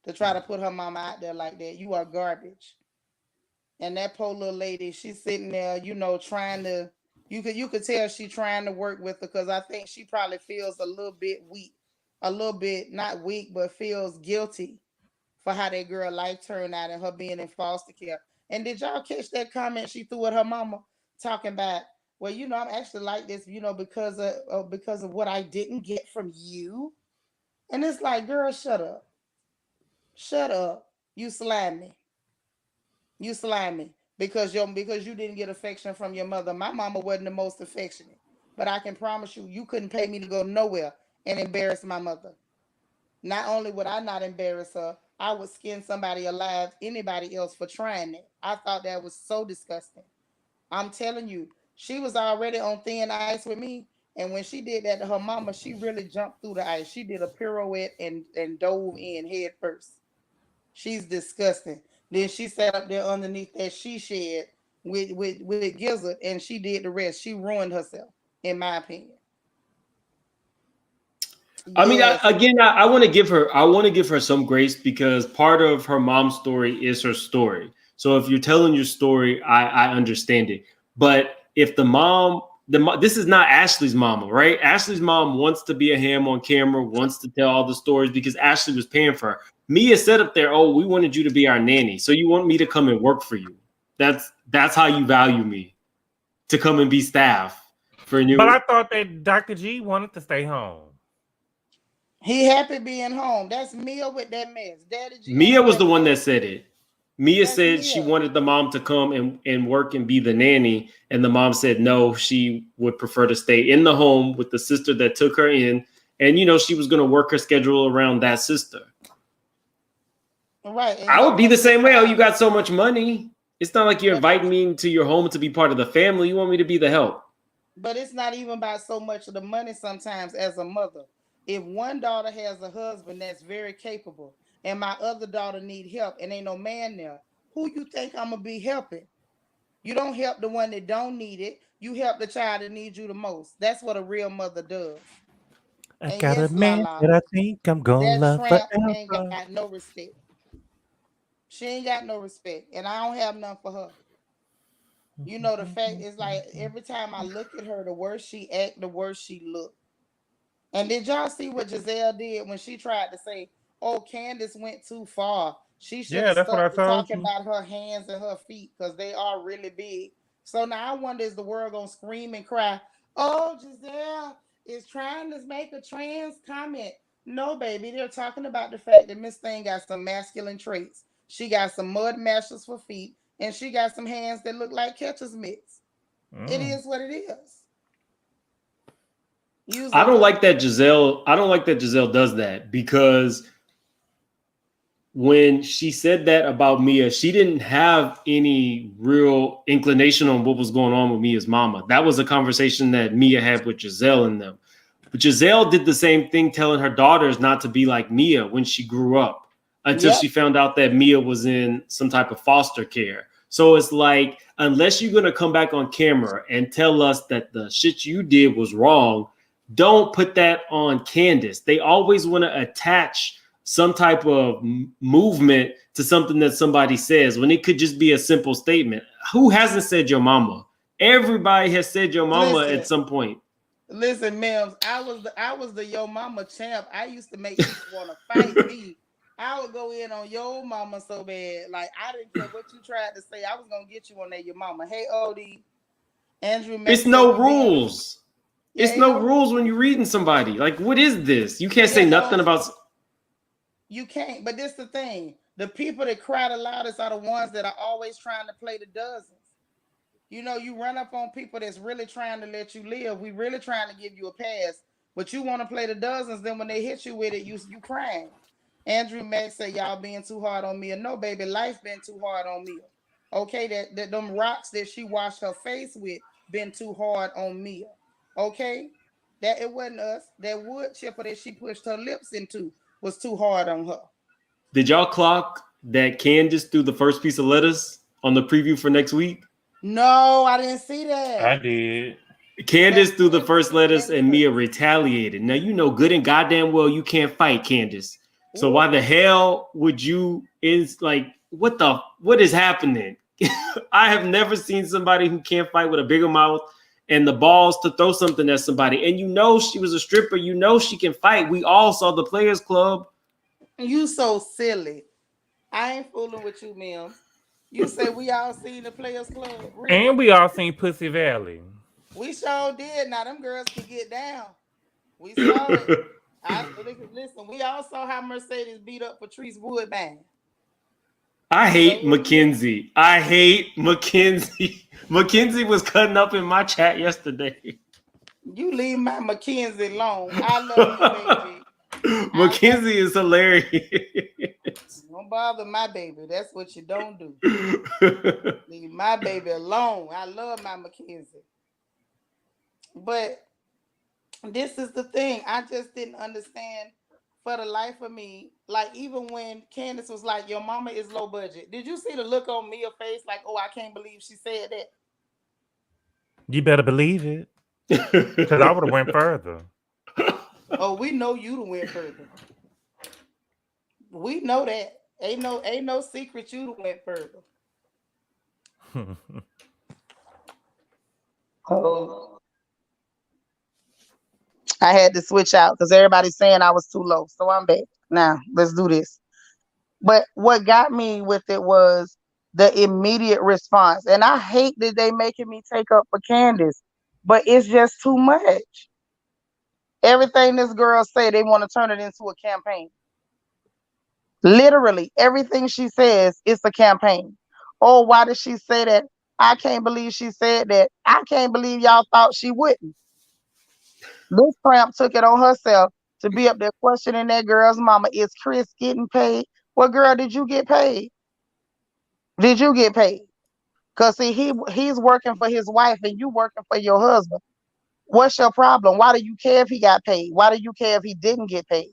to try to put her mama out there like that. You are garbage. And that poor little lady, she's sitting there, trying to. You could tell she trying to work with her, because I think she probably feels a little bit weak, a little bit not weak, but feels guilty for how that girl life turned out and her being in foster care. And did y'all catch that comment she threw at her mama, talking about, well, I'm actually like this, because of what I didn't get from you. And it's like, girl, shut up. Shut up. You slimy. You slimy. Because you didn't get affection from your mother. My mama wasn't the most affectionate. But I can promise you, you couldn't pay me to go nowhere and embarrass my mother. Not only would I not embarrass her, I would skin somebody alive, anybody else, for trying it. I thought that was so disgusting. I'm telling you, she was already on thin ice with me. And when she did that to her mama, she really jumped through the ice. She did a pirouette and dove in head first. She's disgusting. Then she sat up there underneath that she shed with Gizzard, and she did the rest. She ruined herself, in my opinion. I mean, Yes. I want to give her. I want to give her some grace because part of her mom's story is her story. So if you're telling your story, I understand it. But if this is not Ashley's mama, right? Ashley's mom wants to be a ham on camera, wants to tell all the stories because Ashley was paying for her. Mia said up there, "Oh, we wanted you to be our nanny, so you want me to come and work for you. That's how you value me, to come and be staff for But you." I thought that Dr. G wanted to stay home. He happy being home. That's Mia with that mess. Daddy G Mia ain't was the happy. one that said it. Mia That's said she Mia. wanted the mom to come and work and be the nanny. And the mom said no, she would prefer to stay in the home with the sister that took her in. And, she was going to work her schedule around that sister. Right. And I he would be the wanted to same way. Oh, you stop. got so much money. It's not like you're But inviting me into your home to be part of the family. You want me to be the help. but it's not even about so much of the money sometimes as a mother. If one daughter has a husband that's very capable and my other daughter need help and ain't no man there, who you think I'm gonna be helping? You don't help the one that don't need it. You help the child that needs you the most. That's what a real mother does. I And got a yes, man Lala, that I think I'm gonna that love tramp ain't forever. got no respect. She ain't got no respect, and I don't have none for her. The fact is, like, every time I look at her, the worse she act, the worse she look. And did y'all see what Gizelle did when she tried to say, "Oh, Candace went too far. She should Yeah, have that's what I stuck to told talking you. about her hands and her feet because they are really big." So now I wonder, is the world gonna scream and cry? Oh, Gizelle is trying to make a trans comment. No, baby, they're talking about the fact that Miss Thing got some masculine traits. She got some mud mashers for feet, and she got some hands that look like catcher's mitts. It is what it is. I don't like that Gizelle does that, because when she said that about Mia, she didn't have any real inclination on what was going on with Mia's mama. That was a conversation that Mia had with Gizelle and them. But Gizelle did the same thing, telling her daughters not to be like Mia when she grew up, until she found out that Mia was in some type of foster care. So it's like, unless you're going to come back on camera and tell us that the shit you did was wrong, don't put that on Candace. They always want to attach some type of movement to something that somebody says, when it could just be a simple statement. Who hasn't said your mama? Everybody has said your mama at some point. Listen, Mims, I was the yo mama champ. I used to make people want to fight me. I would go in on your mama so bad. Like, I didn't care what you tried to say. I was going to get you on there, your mama. Hey, Odie. Andrew Maxwell. It's no rules. Yeah, it's no rules when you're reading somebody. Like, what is this? You can't say nothing about... You can't. But this is the thing. The people that cry the loudest are the ones that are always trying to play the dozens. You know, you run up on people that's really trying to let you live. We really trying to give you a pass. But you want to play the dozens. Then when they hit you with it, you crying. Andrew Max said, y'all being too hard on me. No, baby, life been too hard on me. Okay, that them rocks that she washed her face with been too hard on Mia. Okay? That it wasn't us. That wood chipper that she pushed her lips into was too hard on her. Did y'all clock that Candace threw the first piece of lettuce on the preview for next week? No, I didn't see that. I did. Candace threw the first lettuce and Mia retaliated. Now, you know good and goddamn well you can't fight, Candace. So why the hell would you what is happening? I have never seen somebody who can't fight with a bigger mouth and the balls to throw something at somebody. And you know she was a stripper. You know she can fight. We all saw the Players Club. You so silly. I ain't fooling with you, Mim. You say we all seen the Players Club. Really? And we all seen Pussy Valley. We sure did. Now them girls can get down. We saw it. Listen, we all saw how Mercedes beat up Patrice Woodbine. I hate Mackenzie. I hate Mackenzie. Mackenzie was cutting up in my chat yesterday. You leave my Mackenzie alone. I love you, baby. Mackenzie is hilarious. Don't bother my baby. That's what you don't do. Leave my baby alone. I love my Mackenzie. But this is the thing. I just didn't understand for the life of me. Like, even when Candace was like, your mama is low budget. Did you see the look on Mia's face? Like, oh, I can't believe she said that. You better believe it. Because I would have went further. Oh, we know you to went further. We know that. Ain't no secret you to went further. Oh. I had to switch out because everybody's saying I was too low. So I'm back. Now, let's do this. But what got me with it was the immediate response. And I hate that they making me take up for Candace, but it's just too much. Everything this girl say, they want to turn it into a campaign. Literally, everything she says, it's a campaign. Oh, why did she say that? I can't believe she said that. I can't believe y'all thought she wouldn't. This tramp took it on herself to be up there questioning that girl's mama. Is Chris getting paid? Well, girl, did you get paid? Did you get paid? Because see, he's working for his wife and you working for your husband. What's your problem? Why do you care if he got paid? Why do you care if he didn't get paid?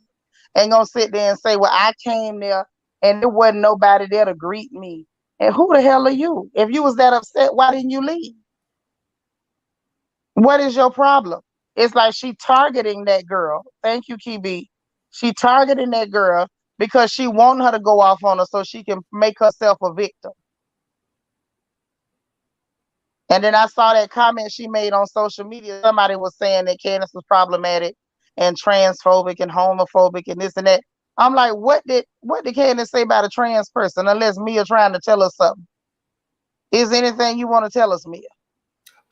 Ain't gonna sit there and say, well, I came there and there wasn't nobody there to greet me. And who the hell are you? If you was that upset, why didn't you leave? What is your problem? It's like she targeting that girl. Thank you, KB. She targeting that girl because she want her to go off on her so she can make herself a victim. And then I saw that comment she made on social media. Somebody was saying that Candace was problematic and transphobic and homophobic and this and that. I'm like, what did Candace say about a trans person? Unless Mia trying to tell us something. Is anything you want to tell us, Mia?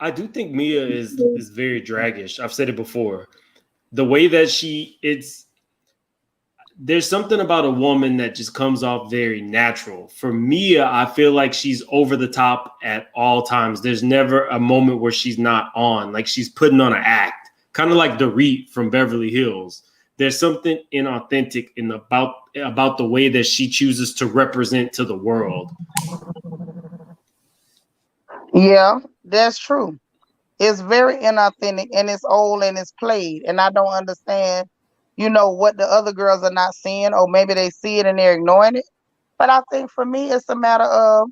I do think Mia is very draggish. I've said it before. The way that there's something about a woman that just comes off very natural. For Mia, I feel like she's over the top at all times. There's never a moment where she's not on, like she's putting on an act, kind of like Dorit from Beverly Hills. There's something inauthentic about the way that she chooses to represent to the world. Yeah, that's true. It's very inauthentic and it's old and it's played. And I don't understand, what the other girls are not seeing, or maybe they see it and they're ignoring it. But I think for me, it's a matter of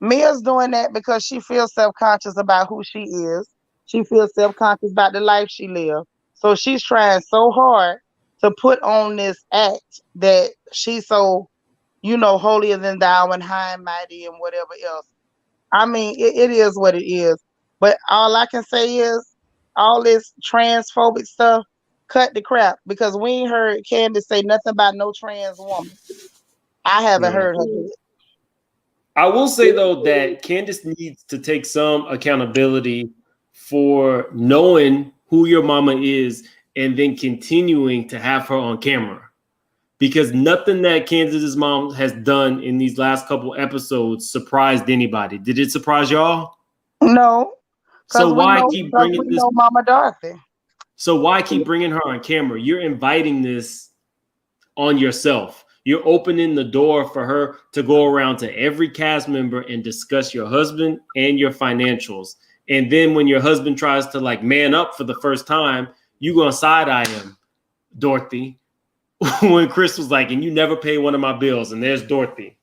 Mia's doing that because she feels self-conscious about who she is. She feels self-conscious about the life she lives. So she's trying so hard to put on this act that she's so, holier than thou and high and mighty and whatever else. I mean, it is what it is. But all I can say is all this transphobic stuff, cut the crap, because we ain't heard Candace say nothing about no trans woman. I haven't heard her do it. I will say, though, that Candace needs to take some accountability for knowing who your mama is and then continuing to have her on camera. Because nothing that Candace's mom has done in these last couple episodes surprised anybody. Did it surprise y'all? No. So why keep bringing this? Mama Dorothy. So why keep bringing her on camera? You're inviting this on yourself. You're opening the door for her to go around to every cast member and discuss your husband and your financials. And then when your husband tries to man up for the first time, you gonna side eye him, Dorothy. When Chris was like, and you never pay one of my bills, and there's Dorothy.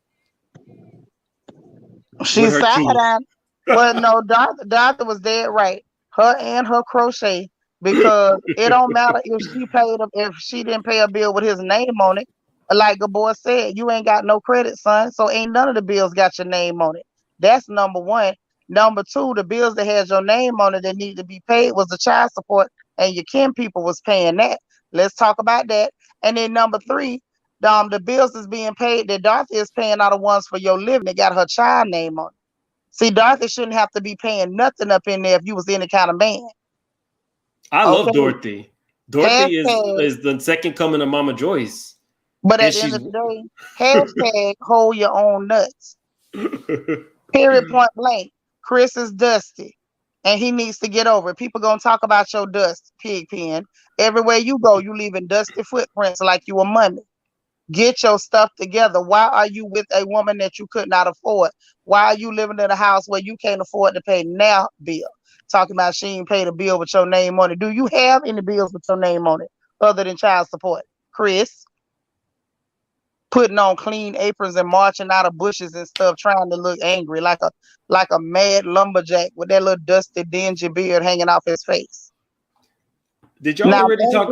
She's side-eyeing. Well, no, Dorothy was dead right. Her and her crochet, because it don't matter if she didn't pay a bill with his name on it. Like Gabor said, you ain't got no credit, son, so ain't none of the bills got your name on it. That's number one. Number two, the bills that had your name on it that need to be paid was the child support, and your kin people was paying that. Let's talk about that. And then number three, the bills is being paid that Dorothy is paying are the ones for your living that got her child name on it. See, Dorothy shouldn't have to be paying nothing up in there if you was any kind of man. I love Dorothy. Dorothy is the second coming of Mama Joyce. But at the end of the day, hashtag hold your own nuts. Period, point blank. Chris is dusty. And he needs to get over it. People gonna talk about your dust, Pigpen. Everywhere you go, you leaving dusty footprints like you a mummy. Get your stuff together. Why are you with a woman that you could not afford? Why are you living in a house where you can't afford to pay now bill? Talking about she ain't paid a bill with your name on it. Do you have any bills with your name on it other than child support? Chris? Putting on clean aprons and marching out of bushes and stuff, trying to look angry like a mad lumberjack with that little dusty, dingy beard hanging off his face. Did y'all already talk?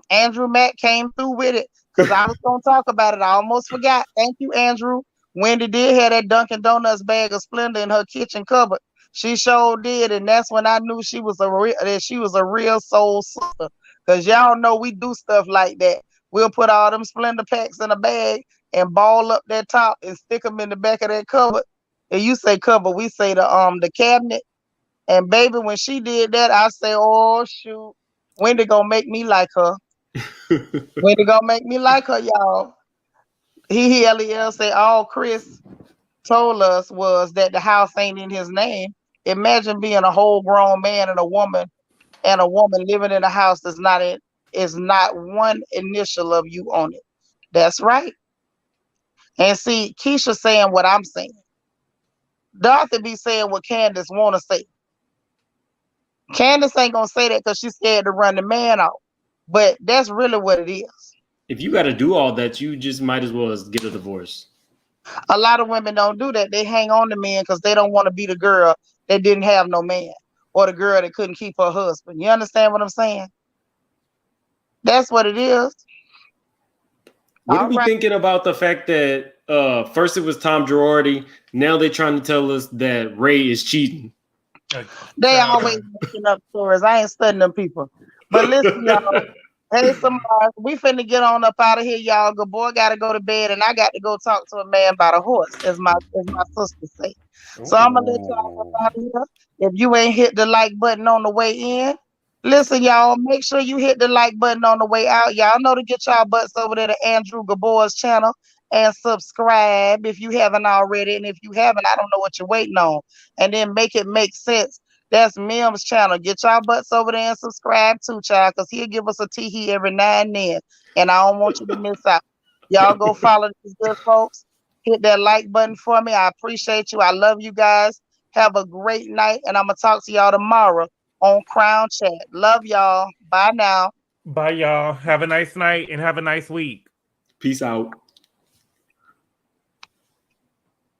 Andrew Mack came through with it because I was going to talk about it. I almost forgot. Thank you, Andrew. Wendy did have that Dunkin' Donuts bag of Splenda in her kitchen cupboard. She sure did, and that's when I knew she was a real soul sister. Because y'all know we do stuff like that. We'll put all them Splenda packs in a bag and ball up that top and stick them in the back of that cupboard. And you say cupboard, we say the cabinet. And baby, when she did that, I say, oh shoot, Wendy gonna make me like her. Wendy gonna make me like her, y'all. Lel say all Chris told us was that the house ain't in his name. Imagine being a whole grown man and a woman living in a house that's is not one initial of you on it. That's right. And see, Keisha saying what I'm saying. Dorothy be saying what Candace want to say. Candace ain't gonna say that because she's scared to run the man off. But that's really what it is. If you got to do all that, you just might as well get a divorce. A lot of women don't do that. They hang on to men because they don't want to be the girl that didn't have no man or the girl that couldn't keep her husband. You understand what I'm saying? That's what it is. What are we thinking about the fact that first it was Tom Girardi, now they're trying to tell us that Ray is cheating? They always making up stories. I ain't studying them people. But listen, y'all. Hey, we finna get on up out of here, y'all. Gabor got to go to bed, and I got to go talk to a man about a horse, as my sister say. So I'm gonna let y'all go out here. If you ain't hit the like button on the way in, listen, y'all, make sure you hit the like button on the way out. Y'all know to get y'all butts over there to Andrew Gabor's channel and subscribe if you haven't already. And if you haven't, I don't know what you're waiting on. And then make it make sense. That's Mim's channel. Get y'all butts over there and subscribe too, child, because he'll give us a tee every now and then. And I don't want you to miss out. Y'all go follow these good folks. Hit that like button for me. I appreciate you. I love you guys. Have a great night. And I'm going to talk to y'all tomorrow on Crown Chat. Love y'all. Bye now. Bye, y'all. Have a nice night and have a nice week. Peace out.